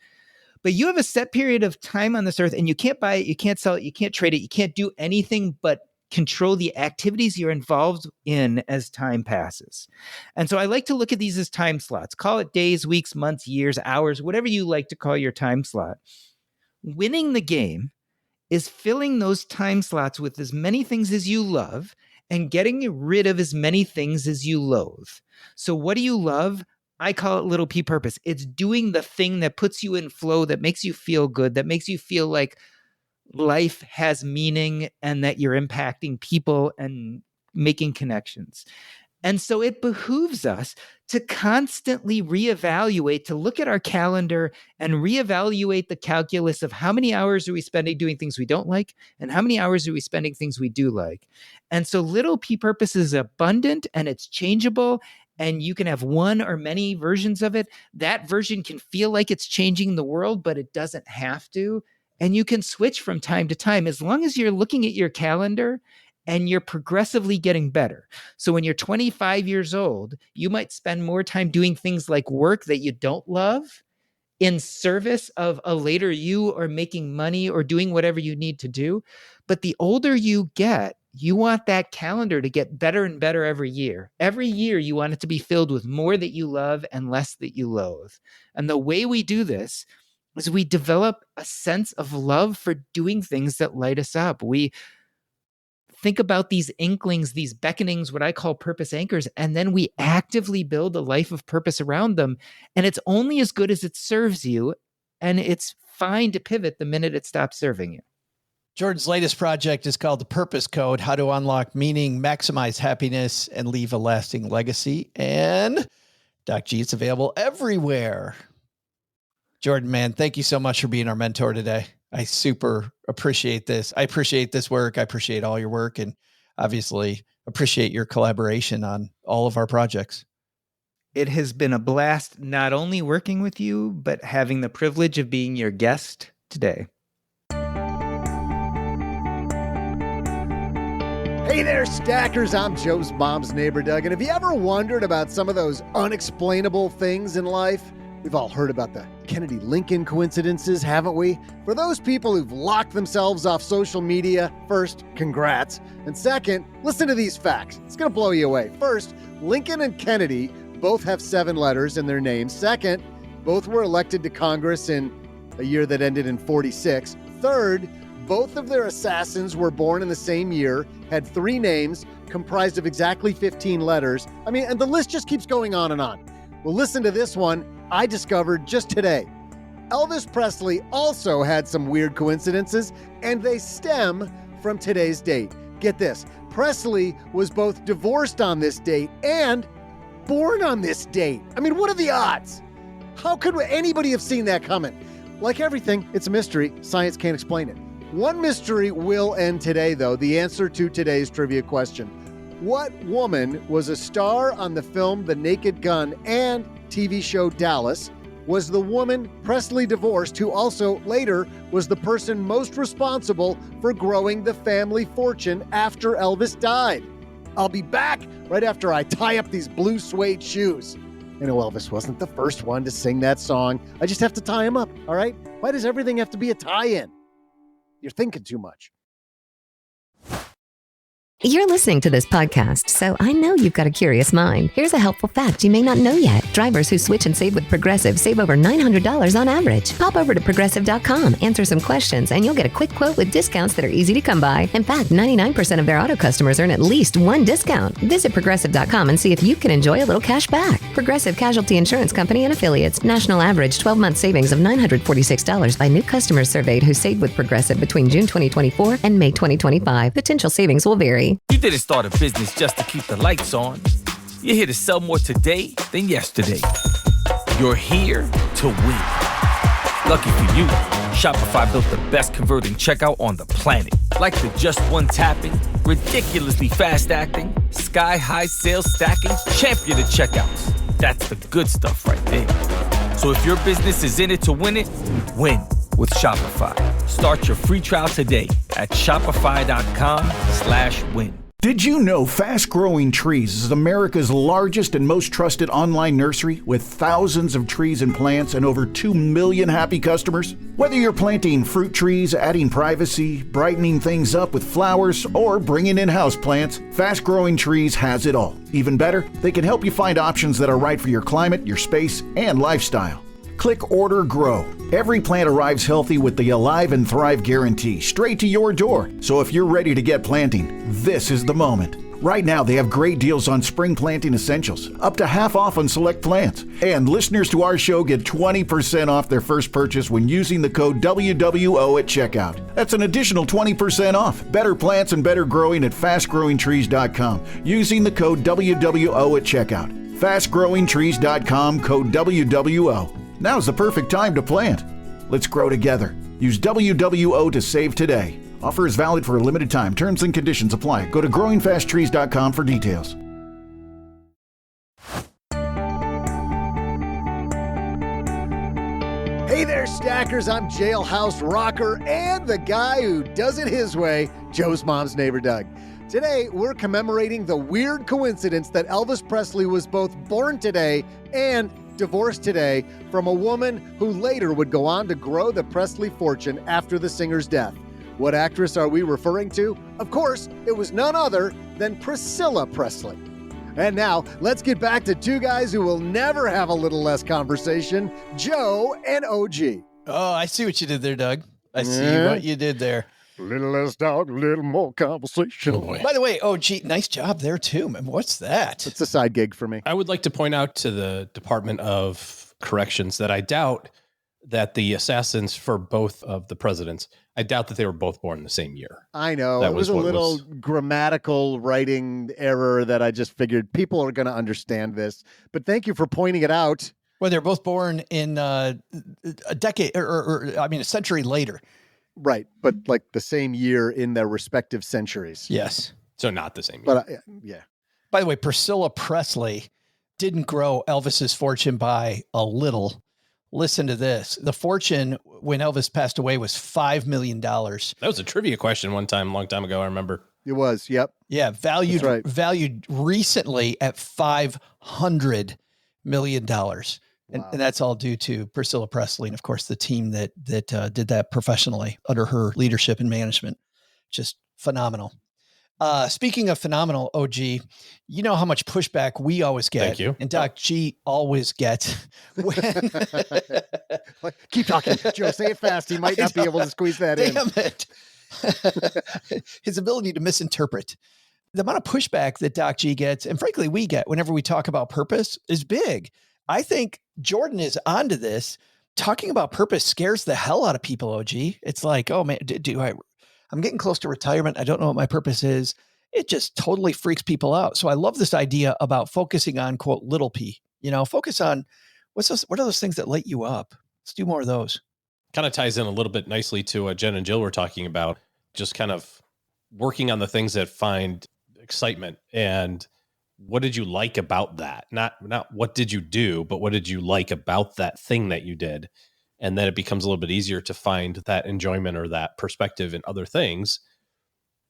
But you have a set period of time on this earth, and you can't buy it, you can't sell it, you can't trade it, you can't do anything but control the activities you're involved in as time passes. And so I like to look at these as time slots. Call it days, weeks, months, years, hours, whatever you like to call your time slot. Winning the game is filling those time slots with as many things as you love and getting rid of as many things as you loathe. So what do you love? I call it little p purpose. It's doing the thing that puts you in flow, that makes you feel good, that makes you feel like life has meaning and that you're impacting people and making connections. And so it behooves us to constantly reevaluate, to look at our calendar and reevaluate the calculus of how many hours are we spending doing things we don't like and how many hours are we spending things we do like. And so little p purpose is abundant and it's changeable, and you can have one or many versions of it. That version can feel like it's changing the world, but it doesn't have to. And you can switch from time to time as long as you're looking at your calendar and you're progressively getting better. So when you're 25 years old, you might spend more time doing things like work that you don't love in service of a later you, or making money, or doing whatever you need to do. But the older you get, you want that calendar to get better and better every year. Every year you want it to be filled with more that you love and less that you loathe. And the way we do this is we develop a sense of love for doing things that light us up. We think about these inklings, these beckonings, what I call purpose anchors, and then we actively build a life of purpose around them. And it's only as good as it serves you, and it's fine to pivot the minute it stops serving you. Jordan's latest project is called The Purpose Code: How to Unlock Meaning, Maximize Happiness, and Leave a Lasting Legacy. And Doc G, it's available everywhere. Jordan, man, thank you so much for being our mentor today. I super appreciate this. I appreciate this work. I appreciate all your work, and obviously appreciate your collaboration on all of our projects. It has been a blast not only working with you, but having the privilege of being your guest today. Hey there, stackers. I'm Joe's mom's neighbor, Doug. And have you ever wondered about some of those unexplainable things in life? We've all heard about the Kennedy-Lincoln coincidences, haven't we? For those people who've locked themselves off social media, first, congrats. And second, listen to these facts. It's going to blow you away. First, Lincoln and Kennedy both have 7 letters in their names. Second, both were elected to Congress in a year that ended in 46. Third, both of their assassins were born in the same year, had 3 names, comprised of exactly 15 letters. I mean, and the list just keeps going on and on. Well, listen to this one I discovered just today. Elvis Presley also had some weird coincidences, and they stem from today's date. Get this, Presley was both divorced on this date and born on this date. I mean, what are the odds? How could anybody have seen that coming? Like everything, it's a mystery. Science can't explain it. One mystery will end today, though, the answer to today's trivia question. What woman was a star on the film The Naked Gun and TV show Dallas, was the woman Presley divorced, who also later was the person most responsible for growing the family fortune after Elvis died? I'll be back right after I tie up these blue suede shoes. I know Elvis wasn't the first one to sing that song. I just have to tie him up, all right? Why does everything have to be a tie-in? You're thinking too much. You're listening to this podcast, so I know you've got a curious mind. Here's a helpful fact you may not know yet. Drivers who switch and save with Progressive save over $900 on average. Pop over to Progressive.com, answer some questions, and you'll get a quick quote with discounts that are easy to come by. In fact, 99% of their auto customers earn at least 1 discount. Visit Progressive.com and see if you can enjoy a little cash back. Progressive Casualty Insurance Company and Affiliates. National average 12-month savings of $946 by new customers surveyed who saved with Progressive between June 2024 and May 2025. Potential savings will vary. You didn't start a business just to keep the lights on. You're here to sell more today than yesterday. You're here to win. Lucky for you, Shopify built the best converting checkout on the planet. Like the just one tapping, ridiculously fast acting, sky-high sales stacking, champion of checkouts. That's the good stuff right there. So if your business is in it to win it, win with Shopify. Start your free trial today at shopify.com/win. Did you know Fast Growing Trees is America's largest and most trusted online nursery with thousands of trees and plants and over 2 million happy customers? Whether you're planting fruit trees, adding privacy, brightening things up with flowers, or bringing in houseplants, Fast Growing Trees has it all. Even better, they can help you find options that are right for your climate, your space, and lifestyle. Click Order Grow. Every plant arrives healthy with the Alive and Thrive guarantee straight to your door. So if you're ready to get planting, this is the moment. Right now, they have great deals on spring planting essentials, up to half off on select plants. And listeners to our show get 20% off their first purchase when using the code WWO at checkout. That's an additional 20% off. Better plants and better growing at fastgrowingtrees.com using the code WWO at checkout. Fastgrowingtrees.com, code WWO. Now's the perfect time to plant. Let's grow together. Use WWO to save today. Offer is valid for a limited time. Terms and conditions apply. Go to growingfasttrees.com for details. Hey there, Stackers. I'm Jailhouse Rocker and the guy who does it his way, Joe's mom's neighbor, Doug. Today, we're commemorating the weird coincidence that Elvis Presley was both born today and divorced today from a woman who later would go on to grow the Presley fortune after the singer's death. What actress are we referring to? Of course, it was none other than Priscilla Presley. And now, let's get back to two guys who will never have a little less conversation, Joe and OG. Oh, I see what you did there, Doug. I see what you did there. A little less talk, a little more conversation. Oh, boy. By the way, OG, nice job there too, man. What's that? It's a side gig for me. I would like to point out to the Department of Corrections that I doubt that the assassins for both of the presidents, I doubt that they were both born the same year. I know. That it was a what little was- grammatical writing error that I just figured people are going to understand this. But thank you for pointing it out. Well, they're both born in a decade, or a century later. Right. But like the same year in their respective centuries. Yes. So not the same year. But yeah. By the way, Priscilla Presley didn't grow Elvis's fortune by a little. Listen to this. The fortune when Elvis passed away was $5 million. That was a trivia question one time, a long time ago, I remember. It was. Yep. Yeah. Valued recently at $500 million. And that's all due to Priscilla Presley and, of course, the team that did that professionally under her leadership and management. Just phenomenal. Speaking of phenomenal, OG, you know how much pushback we always get. Thank you. And Doc G always gets when... Keep talking. Joe, say it fast. He might not be able to squeeze that in. Damn it. His ability to misinterpret. The amount of pushback that Doc G gets, and frankly, we get whenever we talk about purpose, is big. I think Jordan is onto this. Talking about purpose scares the hell out of people, OG. It's like, oh man, I'm getting close to retirement. I don't know what my purpose is. It just totally freaks people out. So I love this idea about focusing on, quote, little p. Focus on what are those things that light you up? Let's do more of those. Kind of ties in a little bit nicely to what Jen and Jill were talking about, just kind of working on the things that find excitement. And what did you like about that? Not what did you do, but what did you like about that thing that you did? And then it becomes a little bit easier to find that enjoyment or that perspective in other things,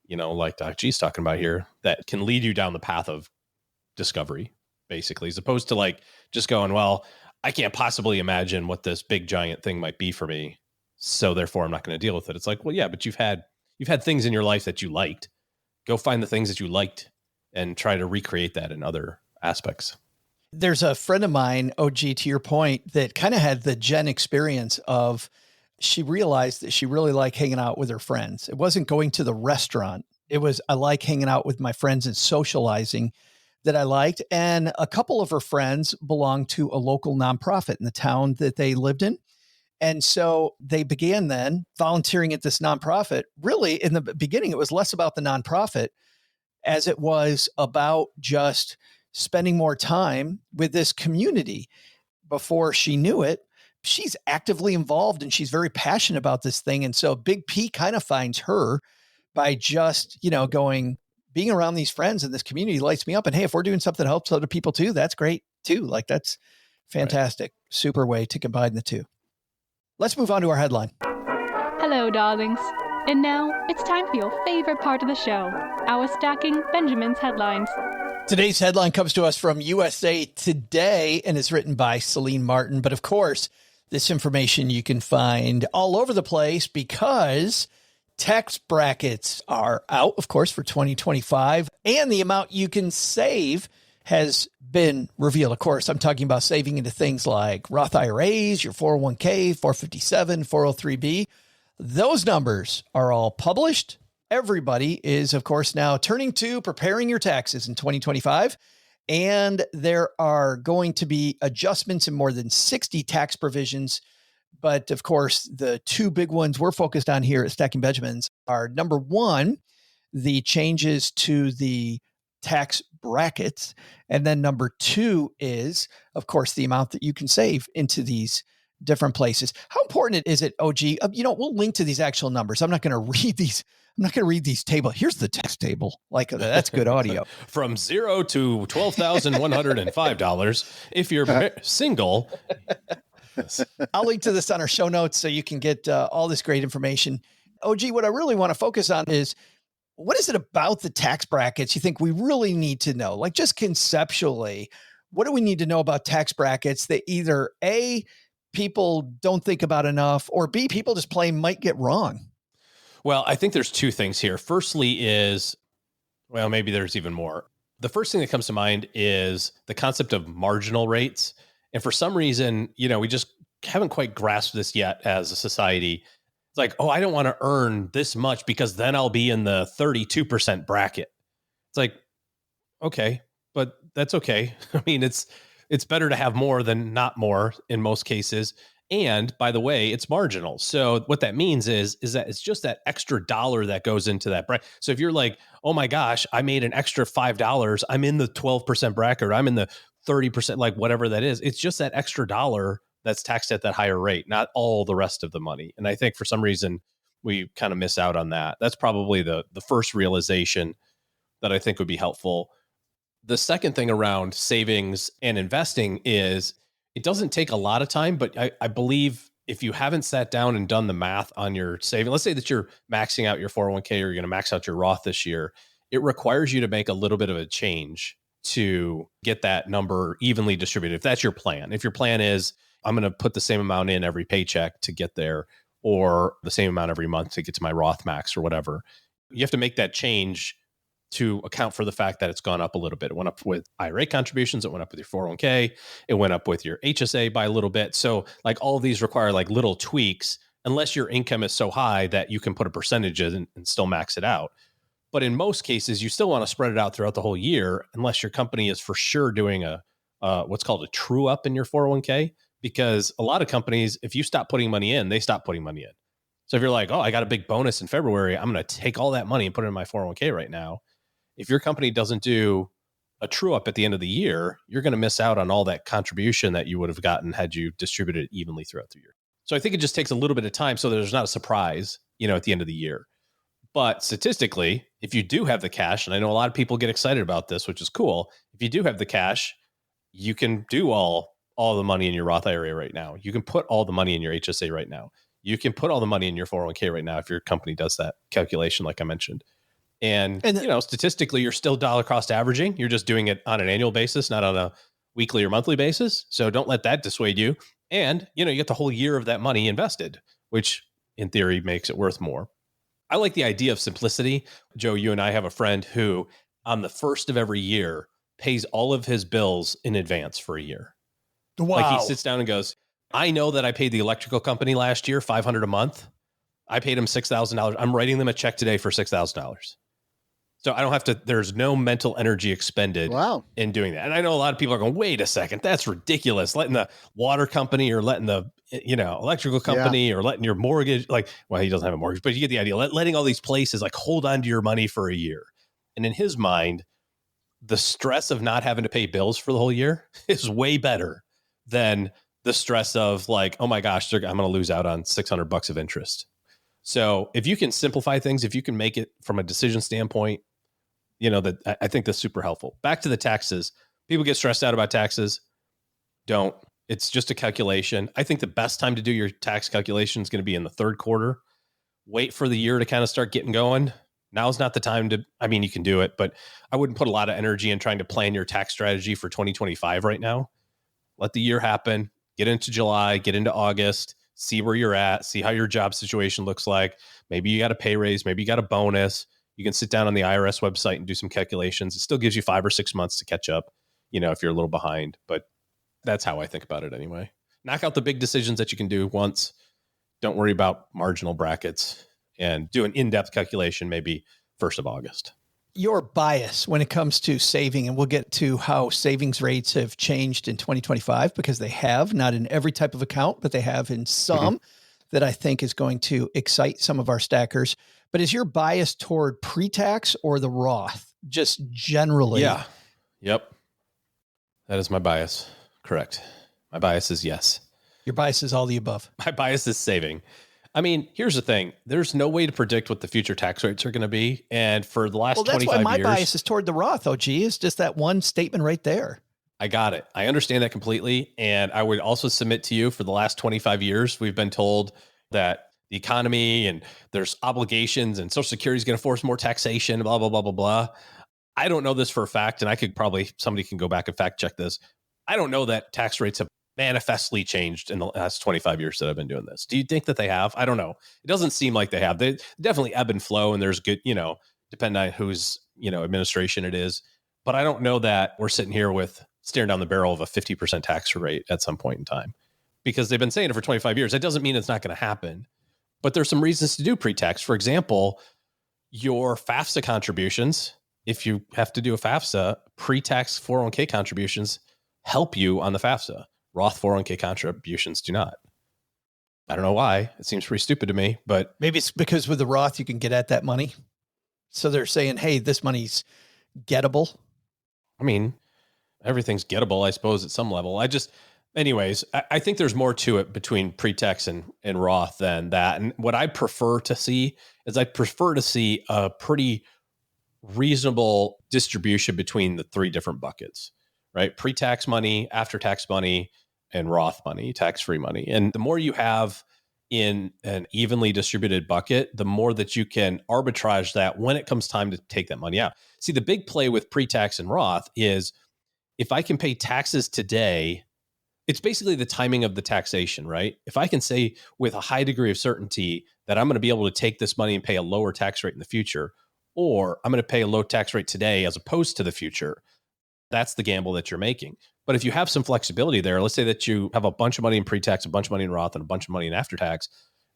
like Doc G's talking about here, that can lead you down the path of discovery, basically, as opposed to like just going, well, I can't possibly imagine what this big giant thing might be for me, so therefore I'm not going to deal with it. It's like, well, yeah, but you've had things in your life that you liked. Go find the things that you liked and try to recreate that in other aspects. There's a friend of mine, OG, to your point, that kind of had the Jen experience of she realized that she really liked hanging out with her friends. It wasn't going to the restaurant. It was, I like hanging out with my friends and socializing that I liked. And a couple of her friends belonged to a local nonprofit in the town that they lived in. And so they began then volunteering at this nonprofit. Really, in the beginning, it was less about the nonprofit as it was about just spending more time with this community. Before she knew it, she's actively involved and she's very passionate about this thing. And so Big P kind of finds her by just, being around these friends and this community lights me up. And hey, if we're doing something that helps other people too, that's great too. Like that's fantastic. Right. Super way to combine the two. Let's move on to our headline. Hello, darlings. And now, it's time for your favorite part of the show, our Stacking Benjamin's headlines. Today's headline comes to us from USA Today and is written by Celine Martin. But of course, this information you can find all over the place because tax brackets are out, of course, for 2025, and the amount you can save has been revealed. Of course, I'm talking about saving into things like Roth IRAs, your 401k, 457, 403b. Those numbers are all published. Everybody is, of course, now turning to preparing your taxes in 2025. And there are going to be adjustments in more than 60 tax provisions. But of course, the two big ones we're focused on here at Stacking Benjamins are, number one, the changes to the tax brackets. And then number two is, of course, the amount that you can save into these different places. How important is it, OG? We'll link to these actual numbers. I'm not going to read these. I'm not going to read these tables. Here's the tax table. Like, that's good audio. From $0 to $12,105 if you're single. I'll link to this on our show notes so you can get all this great information. OG, what I really want to focus on is, what is it about the tax brackets you think we really need to know? Like, just conceptually, what do we need to know about tax brackets that either A, people don't think about enough, or B, people just plain might get wrong? Well, I think there's two things here. Firstly is, well, maybe there's even more. The first thing that comes to mind is the concept of marginal rates. And for some reason, we just haven't quite grasped this yet as a society. It's like, oh, I don't want to earn this much because then I'll be in the 32% bracket. It's like, okay, but that's okay. I mean, it's better to have more than not more in most cases. And by the way, it's marginal. So what that means is that it's just that extra dollar that goes into that bracket. So if you're like, oh my gosh, I made an extra $5, I'm in the 12% bracket, or I'm in the 30%, like whatever that is. It's just that extra dollar that's taxed at that higher rate, not all the rest of the money. And I think for some reason we kind of miss out on that. That's probably the first realization that I think would be helpful. The second thing around savings and investing is it doesn't take a lot of time, but I believe if you haven't sat down and done the math on your saving, let's say that you're maxing out your 401k or you're going to max out your Roth this year, it requires you to make a little bit of a change to get that number evenly distributed. If that's your plan, if your plan is, I'm going to put the same amount in every paycheck to get there, or the same amount every month to get to my Roth max or whatever, you have to make that change to account for the fact that it's gone up a little bit. It went up with IRA contributions. It went up with your 401k. It went up with your HSA by a little bit. So like all of these require like little tweaks, unless your income is so high that you can put a percentage in and still max it out. But in most cases, you still want to spread it out throughout the whole year, unless your company is for sure doing a what's called a true up in your 401k. Because a lot of companies, if you stop putting money in, they stop putting money in. So if you're like, oh, I got a big bonus in February, I'm going to take all that money and put it in my 401k right now. If your company doesn't do a true up at the end of the year, you're going to miss out on all that contribution that you would have gotten had you distributed it evenly throughout the year. So I think it just takes a little bit of time so there's not a surprise, at the end of the year. But statistically, if you do have the cash, and I know a lot of people get excited about this, which is cool. If you do have the cash, you can do all the money in your Roth IRA right now. You can put all the money in your HSA right now. You can put all the money in your 401k right now if your company does that calculation, like I mentioned. And statistically, you're still dollar cost averaging. You're just doing it on an annual basis, not on a weekly or monthly basis. So don't let that dissuade you. And, you get the whole year of that money invested, which in theory makes it worth more. I like the idea of simplicity. Joe, you and I have a friend who on the first of every year pays all of his bills in advance for a year. Wow. Like he sits down and goes, I know that I paid the electrical company last year $500 a month. I paid them $6,000. I'm writing them a check today for $6,000. So I don't have to, there's no mental energy expended in doing that. And I know a lot of people are going, wait a second, that's ridiculous. Letting the water company or letting the, electrical company or letting your mortgage, he doesn't have a mortgage, but you get the idea. Letting all these places hold on to your money for a year. And in his mind, the stress of not having to pay bills for the whole year is way better than the stress of oh my gosh, I'm going to lose out on $600 of interest. So if you can simplify things, if you can make it from a decision standpoint, that I think that's super helpful. Back to the taxes. People get stressed out about taxes. Don't. It's just a calculation. I think the best time to do your tax calculation is going to be in the third quarter wait for the year to kind of start getting going. Now's not the time to, I mean, you can do it, but I wouldn't put a lot of energy in trying to plan your tax strategy for 2025 right now. Let the year happen, get into July, get into August, see where you're at, see how your job situation looks like. Maybe you got a pay raise, maybe you got a bonus. You can sit down on the IRS website and do some calculations. It still gives you 5 or 6 months to catch up, if you're a little behind, but that's how I think about it anyway. Knock out the big decisions that you can do once. Don't worry about marginal brackets and do an in-depth calculation, maybe 1st of August. Your bias when it comes to saving, and we'll get to how savings rates have changed in 2025, because they have, not in every type of account, but they have in some that I think is going to excite some of our stackers. But is your bias toward pre-tax or the Roth, just generally? Yeah. Yep. That is my bias. Correct. My bias is yes. Your bias is all the above. My bias is saving. I mean, here's the thing. There's no way to predict what the future tax rates are going to be. And for the last 25 years... Well, that's why my bias is toward the Roth, OG, is just that one statement right there. I got it. I understand that completely. And I would also submit to you, for the last 25 years, we've been told that the economy and there's obligations and Social Security is going to force more taxation, blah, blah, blah, blah, blah. I don't know this for a fact, and I could probably, somebody can go back and fact check this. I don't know that tax rates have manifestly changed in the last 25 years that I've been doing this. Do you think that they have? I don't know. It doesn't seem like they have. They definitely ebb and flow, and there's good, depending on whose, administration it is. But I don't know that we're sitting here with staring down the barrel of a 50% tax rate at some point in time, because they've been saying it for 25 years. That doesn't mean it's not going to happen, but there's some reasons to do pre-tax. For example, your FAFSA contributions, if you have to do a FAFSA, pre-tax 401k contributions help you on the FAFSA. Roth 401k contributions do not. I don't know why. It seems pretty stupid to me, but maybe it's because with the Roth, you can get at that money. So they're saying, hey, this money's gettable. I mean, everything's gettable, I suppose, at some level. Anyways, I think there's more to it between pre-tax and Roth than that. And what I prefer to see is a pretty reasonable distribution between the 3 different buckets, right? Pre-tax money, after-tax money, and Roth money, tax-free money. And the more you have in an evenly distributed bucket, the more that you can arbitrage that when it comes time to take that money out. See, the big play with pre-tax and Roth is if I can pay taxes today, it's basically the timing of the taxation, right? If I can say with a high degree of certainty that I'm going to be able to take this money and pay a lower tax rate in the future, or I'm going to pay a low tax rate today as opposed to the future, that's the gamble that you're making. But if you have some flexibility there, let's say that you have a bunch of money in pre-tax, a bunch of money in Roth, and a bunch of money in after-tax.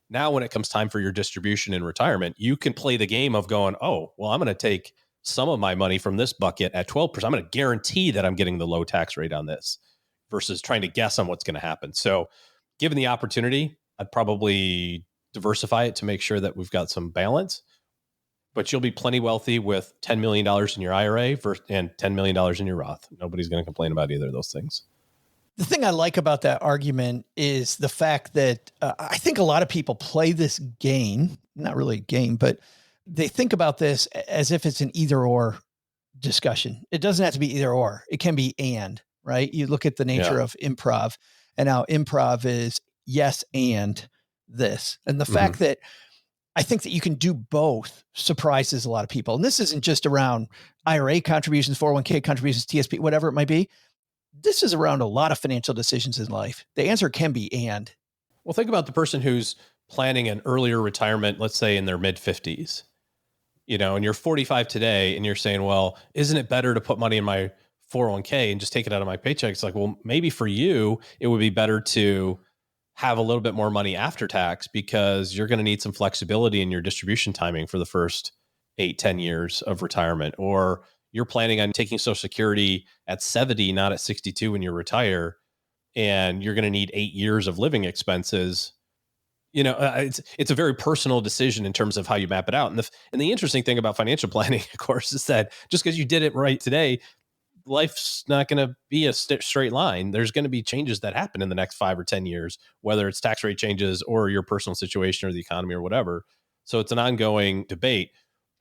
Now, when it comes time for your distribution in retirement, you can play the game of going, oh, well, I'm going to take some of my money from this bucket at 12%. I'm going to guarantee that I'm getting the low tax rate on this versus trying to guess on what's going to happen. So given the opportunity, I'd probably diversify it to make sure that we've got some balance. But you'll be plenty wealthy with $10 million in your IRA and $10 million in your Roth. Nobody's going to complain about either of those things. The thing I like about that argument is the fact that I think a lot of people play this game, not really a game, but they think about this as if it's an either or discussion. It doesn't have to be either or. It can be and, right? You look at the nature of improv, and now improv is yes and this. And the fact that I think that you can do both surprises a lot of people. And this isn't just around IRA contributions, 401k contributions, TSP, whatever it might be. This is around a lot of financial decisions in life. The answer can be and. Well, think about the person who's planning an earlier retirement, let's say in their mid-50s, and you're 45 today and you're saying, well, isn't it better to put money in my 401k and just take it out of my paycheck? It's like, well, maybe for you, it would be better to have a little bit more money after tax because you're going to need some flexibility in your distribution timing for the first 8-10 years of retirement. Or you're planning on taking Social Security at 70, not at 62 when you retire, and you're going to need 8 years of living expenses. It's a very personal decision in terms of how you map it out. And the interesting thing about financial planning, of course, is that just because you did it right today, life's not going to be a straight line. There's going to be changes that happen in the next 5 or 10 years, whether it's tax rate changes or your personal situation or the economy or whatever. So it's an ongoing debate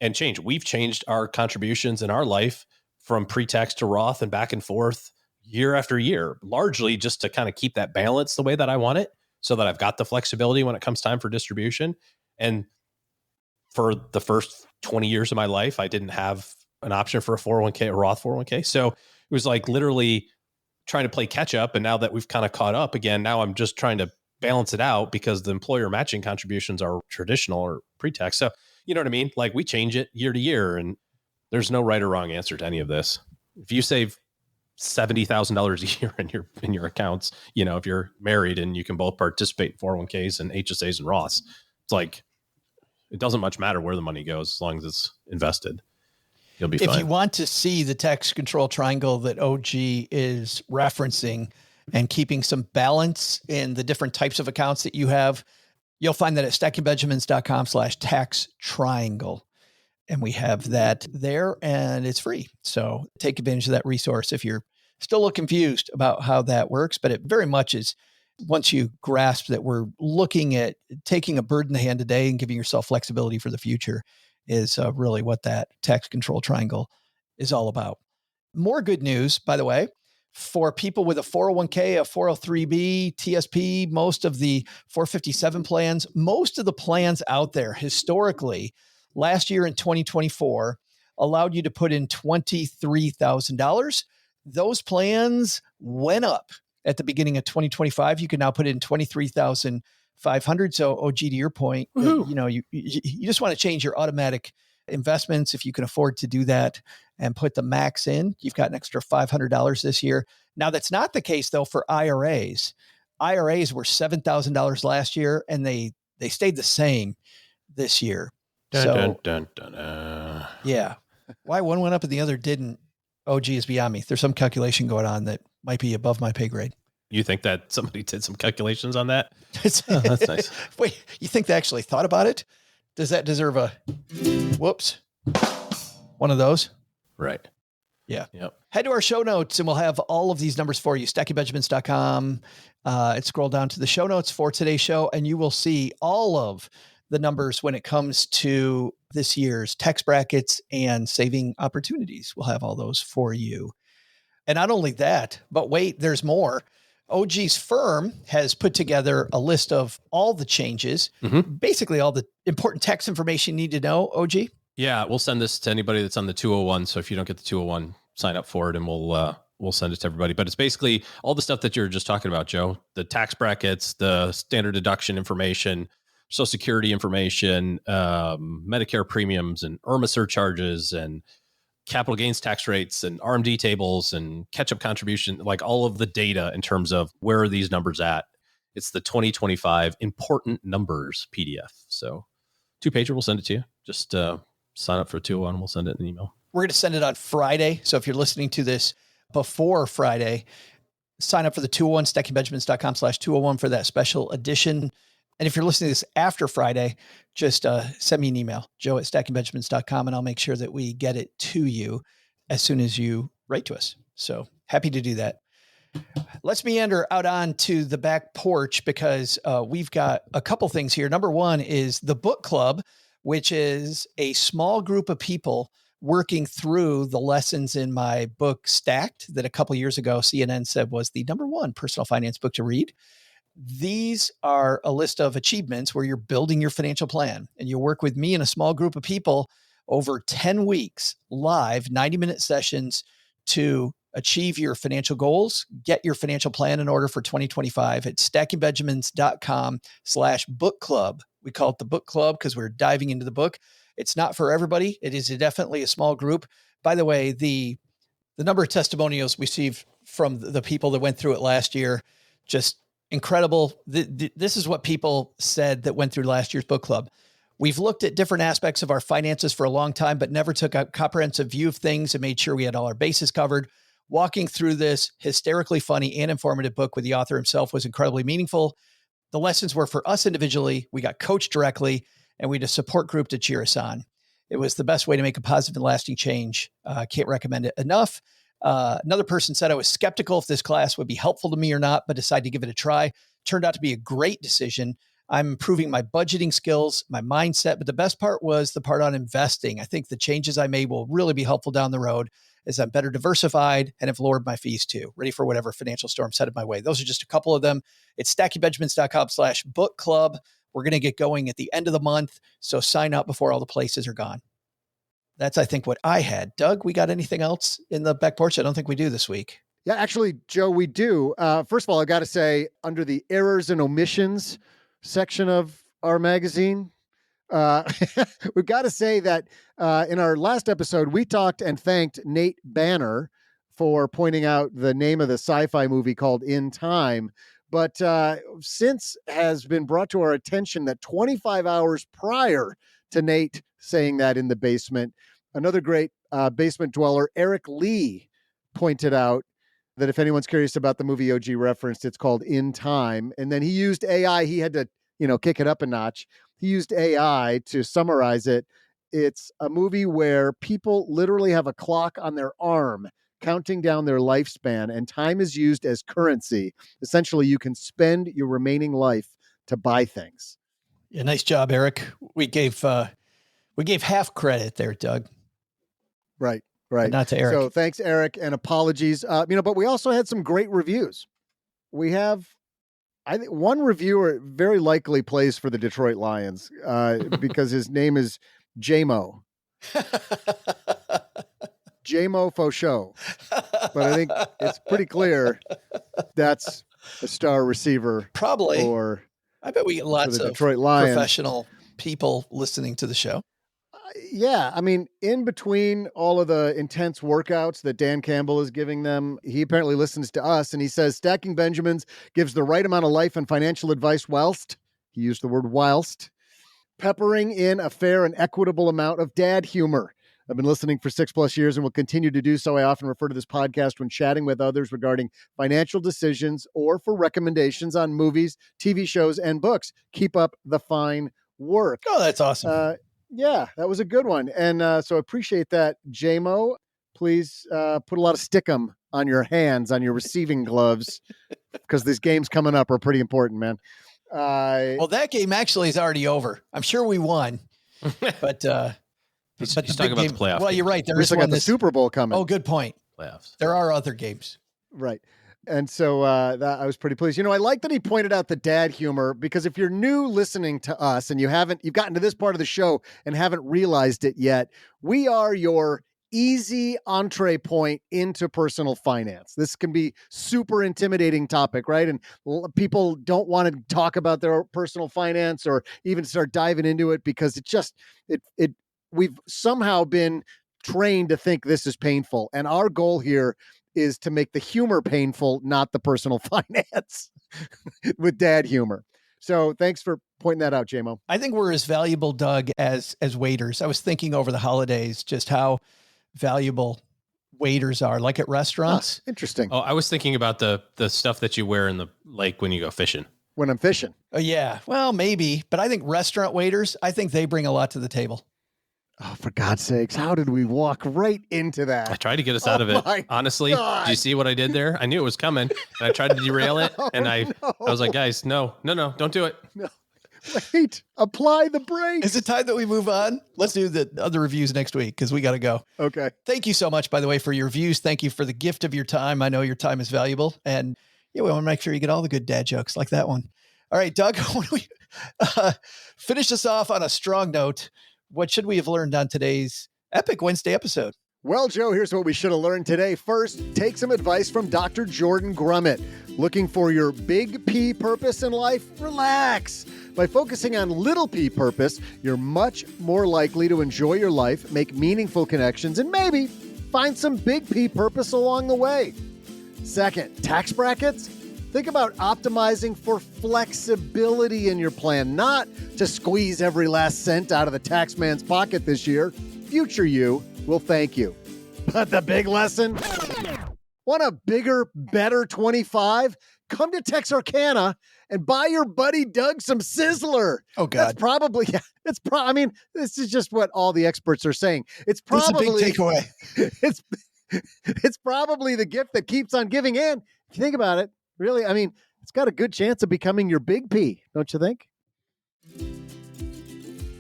and change. We've changed our contributions in our life from pre-tax to Roth and back and forth year after year, largely just to kind of keep that balance the way that I want it so that I've got the flexibility when it comes time for distribution. And for the first 20 years of my life, I didn't have an option for a 401k, a Roth 401k. So it was like literally trying to play catch up. And now that we've kind of caught up again, now I'm just trying to balance it out because the employer matching contributions are traditional or pre-tax. So you know what I mean? Like we change it year to year, and there's no right or wrong answer to any of this. If you save $70,000 a year in your accounts, if you're married and you can both participate in 401ks and HSAs and Roths, it's like, it doesn't much matter where the money goes as long as it's invested. You'll be fine. If you want to see the tax control triangle that OG is referencing and keeping some balance in the different types of accounts that you have, you'll find that at stackingbenjamins.com/tax triangle. And we have that there and it's free. So take advantage of that resource if you're still a little confused about how that works. But it very much is, once you grasp that we're looking at taking a bird in the hand today and giving yourself flexibility for the future, is really what that tax control triangle is all about. More good news, by the way, for people with a 401k, a 403b, TSP, most of the 457 plans, most of the plans out there historically, last year in 2024, allowed you to put in $23,000. Those plans went up at the beginning of 2025. You can now put in $23,500. So OG, to your point, you just want to change your automatic investments. If you can afford to do that and put the max in, you've got an extra $500 this year. Now that's not the case though for IRAs. IRAs were $7,000 last year and they stayed the same this year. Yeah. Why one went up and the other didn't, OG, is beyond me. There's some calculation going on that might be above my pay grade. You think that somebody did some calculations on that? Oh, that's nice. Wait, you think they actually thought about it? Does that deserve a whoops? One of those? Right. Yeah. Yep. Head to our show notes and we'll have all of these numbers for you. stackingbenjamins.com. Scroll down to the show notes for today's show and you will see all of the numbers when it comes to this year's tax brackets and saving opportunities. We'll have all those for you. And not only that, but wait, there's more. OG's firm has put together a list of all the changes, basically all the important tax information you need to know, OG. Yeah, we'll send this to anybody that's on the 201. So if you don't get the 201, sign up for it and we'll send it to everybody. But it's basically all the stuff that you're just talking about, Joe. The tax brackets, the standard deduction information, Social Security information, Medicare premiums and IRMA surcharges and capital gains tax rates and RMD tables and catch-up contribution, like all of the data in terms of where are these numbers at. It's the 2025 important numbers PDF. So 2-pager, we'll send it to you. Just sign up for 201 and we'll send it in an email. We're going to send it on Friday. So if you're listening to this before Friday, sign up for the 201, stackingbenjamins.com/201 for that special edition. And if you're listening to this after Friday, just send me an email, joe@stackingbenjamins.com, and I'll make sure that we get it to you as soon as you write to us. So happy to do that. Let's meander out on to the back porch because we've got a couple things here. Number one is the book club, which is a small group of people working through the lessons in my book Stacked that a couple years ago CNN said was the #1 personal finance book to read. These are a list of achievements where you're building your financial plan and you work with me and a small group of people over 10 weeks, live 90-minute sessions to achieve your financial goals, get your financial plan in order for 2025 at stackingbenjamins.com/book club. We call it the book club because we're diving into the book. It's not for everybody. It is definitely a small group. By the way, the number of testimonials we received from the people that went through it last year, just incredible. This is what people said that went through last year's book club. We've looked at different aspects of our finances for a long time, but never took a comprehensive view of things and made sure we had all our bases covered. Walking through this hysterically funny and informative book with the author himself was incredibly meaningful. The lessons were for us individually. We got coached directly and we had a support group to cheer us on. It was the best way to make a positive and lasting change. Can't recommend it enough. Another person said I was skeptical if this class would be helpful to me or not, but decided to give it a try. Turned out to be a great decision. I'm improving my budgeting skills, my mindset, but the best part was the part on investing. I think the changes I made will really be helpful down the road as I'm better diversified and have lowered my fees too, ready for whatever financial storm's headed my way. Those are just a couple of them. It's stackingbenjamins.com/book club. We're going to get going at the end of the month. So sign up before all the places are gone. That's, I think, what I had. Doug, we got anything else in the back porch? I don't think we do this week. Yeah, actually, Joe, we do. First of all, I got to say, under the errors and omissions section of our magazine, we've got to say that in our last episode, we talked and thanked Nate Banner for pointing out the name of the sci-fi movie called In Time. But since has been brought to our attention that 25 hours prior to Nate saying that in the basement, another great basement dweller, Eric Lee, pointed out that if anyone's curious about the movie OG referenced, it's called In Time. And then he used AI. He had to, kick it up a notch. He used AI to summarize it. It's a movie where people literally have a clock on their arm counting down their lifespan, and time is used as currency. Essentially, you can spend your remaining life to buy things. Yeah, nice job, Eric. We gave half credit there, Doug. Right. But not to Eric. So thanks, Eric, and apologies. But we also had some great reviews. We have, I think, one reviewer very likely plays for the Detroit Lions because his name is JMO. JMO Fauchot. But I think it's pretty clear that's a star receiver. Probably. Or I bet we get lots of Detroit Lions. Professional people listening to the show. Yeah, I mean, in between all of the intense workouts that Dan Campbell is giving them, he apparently listens to us, and he says Stacking Benjamins gives the right amount of life and financial advice whilst, he used the word whilst, peppering in a fair and equitable amount of dad humor. I've been listening for 6+ years and will continue to do so. I often refer to this podcast when chatting with others regarding financial decisions or for recommendations on movies, TV shows, and books. Keep up the fine work. Oh, that's awesome. Yeah, that was a good one. And so appreciate that, JMO. Please put a lot of stickum on your hands, on your receiving gloves, because these games coming up are pretty important, man. Well, that game actually is already over. I'm sure we won, but he's talking about the playoff. Well, you're right. There we is still got the Super Bowl coming. Oh, good point. Playoffs. There are other games. Right. And so that I was pretty pleased. I like that he pointed out the dad humor, because if you're new listening to us and you've gotten to this part of the show and haven't realized it yet, we are your easy entree point into personal finance. This can be super intimidating topic, right? And people don't want to talk about their personal finance or even start diving into it because we've somehow been trained to think this is painful. And our goal here is to make the humor painful, not the personal finance with dad humor. So thanks for pointing that out, JMO. I think we're as valuable, Doug, as waiters. I was thinking over the holidays just how valuable waiters are, like at restaurants. Interesting. Oh, I was thinking about the stuff that you wear in the lake when you go fishing. When I'm fishing. Oh, yeah. Well, maybe. But I think restaurant waiters, I think they bring a lot to the table. Oh, for God's sakes, how did we walk right into that? I tried to get us out of it. Honestly, did you see what I did there? I knew it was coming, and I tried to derail it, and I was like, guys, no, don't do it. No. Wait, apply the brakes. Is it time that we move on? Let's do the other reviews next week because we got to go. Okay. Thank you so much, by the way, for your reviews. Thank you for the gift of your time. I know your time is valuable, and we want to make sure you get all the good dad jokes like that one. All right, Doug, when we finish this off on a strong note, what should we have learned on today's Epic Wednesday episode? Well, Joe, here's what we should have learned today. First, take some advice from Dr. Jordan Grumet. Looking for your big P purpose in life? Relax. By focusing on little p purpose, you're much more likely to enjoy your life, make meaningful connections, and maybe find some big P purpose along the way. Second, tax brackets? Think about optimizing for flexibility in your plan, not to squeeze every last cent out of the tax man's pocket this year. Future you will thank you. But the big lesson? Want a bigger, better 25? Come to Texarkana and buy your buddy Doug some Sizzler. Oh, God. That's probably, this is just what all the experts are saying. It's probably a big takeaway. It's probably the gift that keeps on giving in. If you think about it, really, it's got a good chance of becoming your big P, don't you think?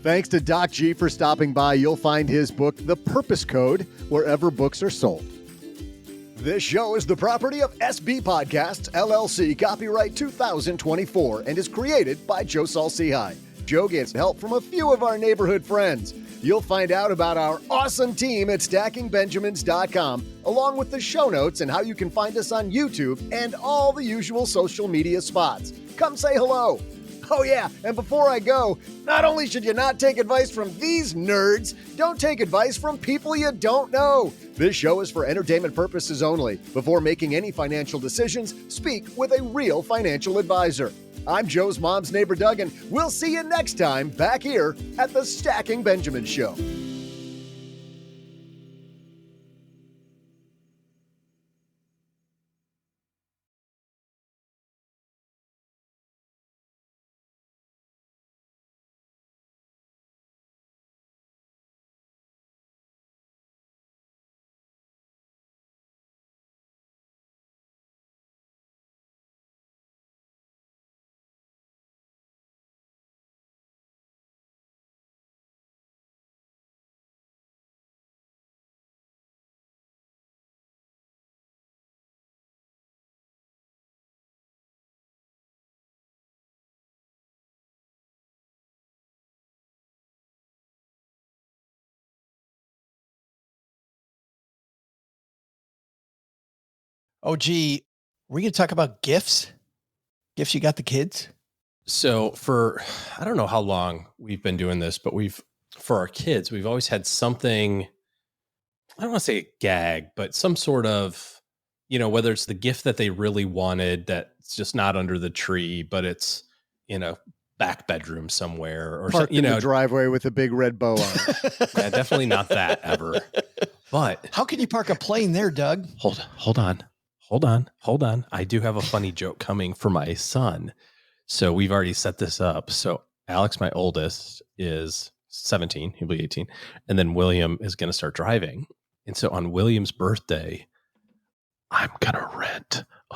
Thanks to Doc G for stopping by. You'll find his book, The Purpose Code, wherever books are sold. This show is the property of SB Podcasts, LLC, copyright 2024, and is created by Joe Saul-Sehy. Joe gets help from a few of our neighborhood friends. You'll find out about our awesome team at stackingbenjamins.com, along with the show notes and how you can find us on YouTube and all the usual social media spots. Come say hello. Oh yeah, and before I go, not only should you not take advice from these nerds, don't take advice from people you don't know. This show is for entertainment purposes only. Before making any financial decisions, speak with a real financial advisor. I'm Joe's mom's neighbor Doug, and we'll see you next time back here at the Stacking Benjamins Show. Oh, gee, we're going to talk about gifts? Gifts you got the kids? So I don't know how long we've been doing this, but for our kids, we've always had something, I don't want to say a gag, but some sort of, whether it's the gift that they really wanted that's just not under the tree, but it's, back bedroom somewhere or Parked in the driveway with a big red bow on. Yeah, definitely not that ever. But how can you park a plane there, Doug? Hold on. I do have a funny joke coming for my son. So we've already set this up. So Alex, my oldest, is 17. He'll be 18. And then William is going to start driving. And so on William's birthday, I'm going to rent a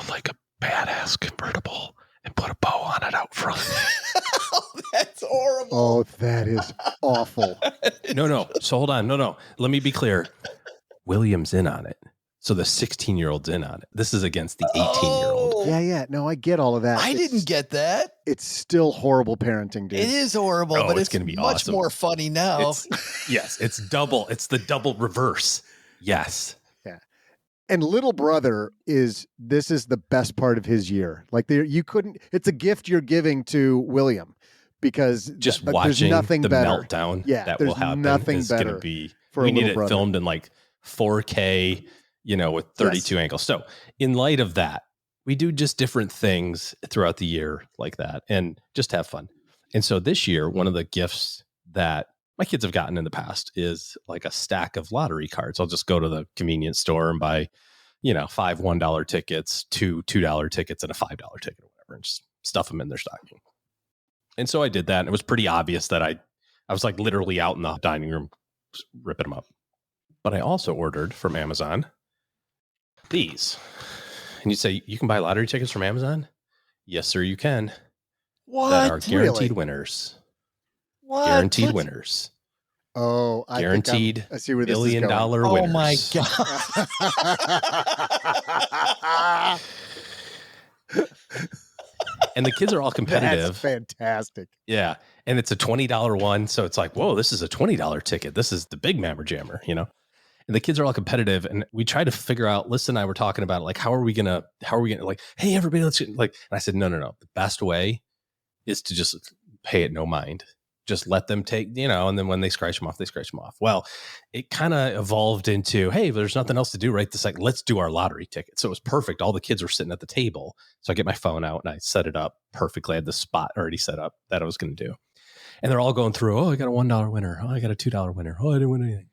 badass convertible and put a bow on it out front. Oh, that's horrible. Oh, that is awful. No. So hold on. No. Let me be clear. William's in on it. So the 16-year-old's in on it. This is against the 18-year-old. Yeah. No, I get all of that. I didn't get that. It's still horrible parenting, dude. It is horrible, but it's going to be much awesome. more funny now. It's double. It's the double reverse. Yes. Yeah. And little brother this is the best part of his year. It's a gift you're giving to William because just there's watching nothing the better. meltdown that will happen. Nothing better. Gonna be, for we a need little it brother. filmed in 4K, with 32 angles. So in light of that, we do just different things throughout the year like that and just have fun. And so this year, one of the gifts that my kids have gotten in the past is a stack of lottery cards. I'll just go to the convenience store and buy, 5 $1 tickets, 2 $2 tickets, and a $5 ticket or whatever, and just stuff them in their stocking. And so I did that. And it was pretty obvious that I was literally out in the dining room ripping them up. But I also ordered from Amazon these. And you say, you can buy lottery tickets from Amazon? Yes, sir, you can. What? That are guaranteed Really? winners. What? Guaranteed winners. Oh, Guaranteed I see where this $1 billion is going. Oh, winners. my God. And the kids are all competitive. That's fantastic. Yeah. And it's a $20 one. So it's whoa, this is a $20 ticket. This is the big mammer jammer, And the kids are all competitive. And we try to figure out, Lisa and I were talking about it, how are we gonna hey, everybody, let's and I said, no. The best way is to just pay it no mind. Just let them take, and then when they scratch them off, they scratch them off. Well, it kind of evolved into, hey, there's nothing else to do right this second. Let's do our lottery ticket. So it was perfect. All the kids were sitting at the table. So I get my phone out and I set it up perfectly. I had the spot already set up that I was going to do. And they're all going through, oh, I got a $1 winner. Oh, I got a $2 winner. Oh, I didn't win anything.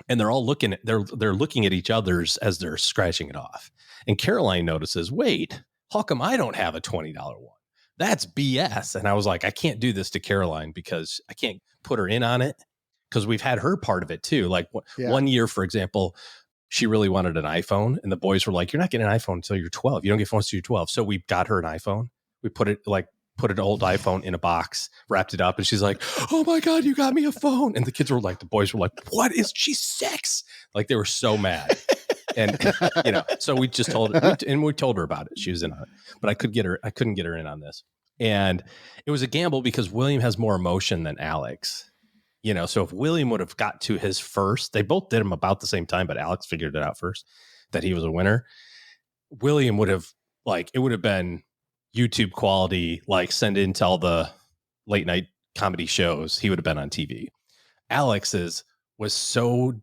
And they're all looking at each other's as they're scratching it off. And Caroline notices, wait, how come I don't have a $20 one? That's BS. And I was like, I can't do this to Caroline because I can't put her in on it because we've had her part of it too. One year, for example, she really wanted an iPhone and the boys were like, you're not getting an iPhone until you're 12. You don't get phones until you're 12. So we got her an iPhone. We put an old iPhone in a box, wrapped it up. And she's like, oh my God, you got me a phone. And the boys were like, what is she 6? They were so mad. And, so we just told her and we told her about it. She was in on it, but I couldn't get her in on this. And it was a gamble because William has more emotion than Alex. You know, so if William would have got to his first, they both did them about the same time, but Alex figured it out first that he was a winner. William would have, like, it would have been YouTube quality, like send in to all the late night comedy shows. He would have been on TV. Alex's was so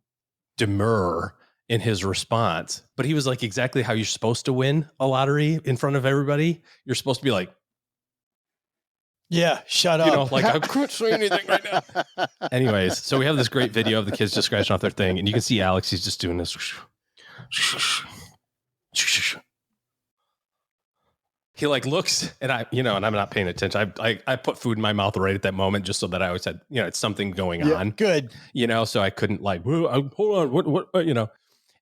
demure in his response, but he was like exactly how you're supposed to win a lottery in front of everybody. You're supposed to be like, yeah, shut up. You know, like I couldn't say anything right now. Anyways, so we have this great video of the kids just scratching off their thing, and you can see Alex. He's just doing this. He like looks, and and I'm not paying attention. I put food in my mouth right at that moment, just so that I always had, it's something going on. Good. So I couldn't like, hold on, what,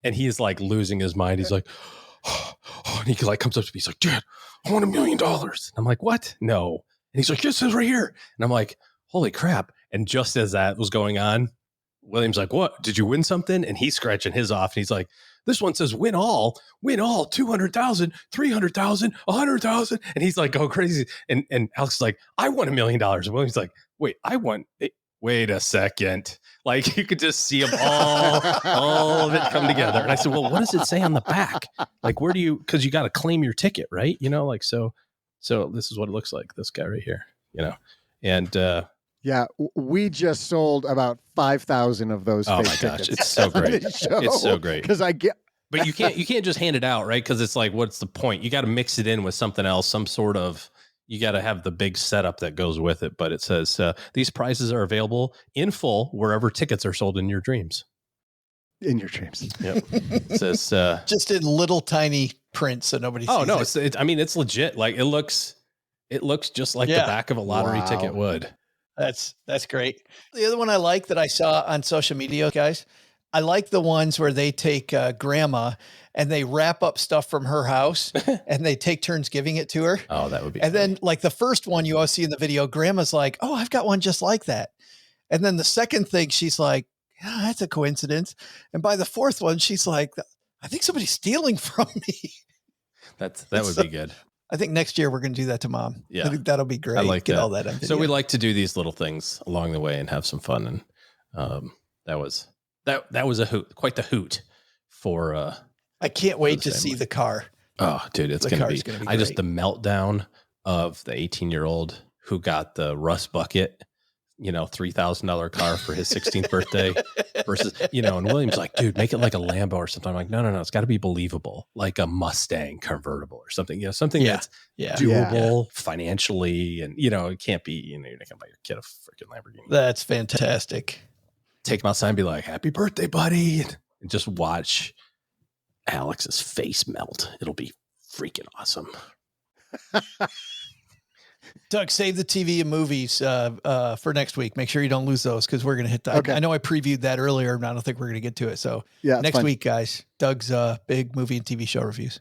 and he's like losing his mind. He's like, and he like comes up to me. He's like, Dad, I want $1 million. I'm like, what? No. And he's like, yes, it's right here. And I'm like, holy crap. And just as that was going on, William's like, what? Did you win something? And he's scratching his off. And he's like, this one says win all, 200,000, 300,000, 100,000. And he's like, go crazy. And Alex is like, I won $1 million. And William's like, wait a second. Like you could just see them all of it come together. And I said, well, what does it say on the back? Like, where do you, cause you got to claim your ticket, right? So this is what it looks like. This guy right here, and yeah, we just sold about 5,000 of those. Oh my gosh, it's so great! It's so great because but you can't just hand it out, right? Because it's like, what's the point? You got to mix it in with something else, some sort of. You got to have the big setup that goes with it. But it says these prizes are available in full wherever tickets are sold in your dreams. In your dreams. Yep. It says just in little tiny print so nobody sees. Oh no, it's legit. Like it looks just like the back of a lottery ticket would. That's great. The other one I like that I saw on social media, guys, I like the ones where they take grandma and they wrap up stuff from her house and they take turns giving it to her. Oh, that would be. And then like the first one you all see in the video, grandma's like, oh, I've got one just like that. And then the second thing, she's like, yeah, that's a coincidence. And by the fourth one, she's like, I think somebody's stealing from me. That would be good. I think next year we're going to do that to Mom. Yeah. I think that'll be great. I like Get that. all that on video. So we like to do these little things along the way and have some fun. And that was a hoot, quite the hoot for. I can't wait to see the car. Oh, dude, it's going to be great. The meltdown of the 18-year-old who got the rust bucket, $3,000 car for his 16th birthday versus, and William's like, dude, make it like a Lambo or something. I'm like, no, it's got to be believable, like a Mustang convertible or something, something that's doable financially. And, it can't be, you're not going to buy your kid a freaking Lamborghini. That's fantastic. Take him outside and be like, happy birthday, buddy. And just watch Alex's face melt. It'll be freaking awesome. Doug, save the TV and movies for next week. Make sure you don't lose those because we're going to hit that. Okay. I know I previewed that earlier, but I don't think we're going to get to it. So next week, guys, Doug's big movie and TV show reviews.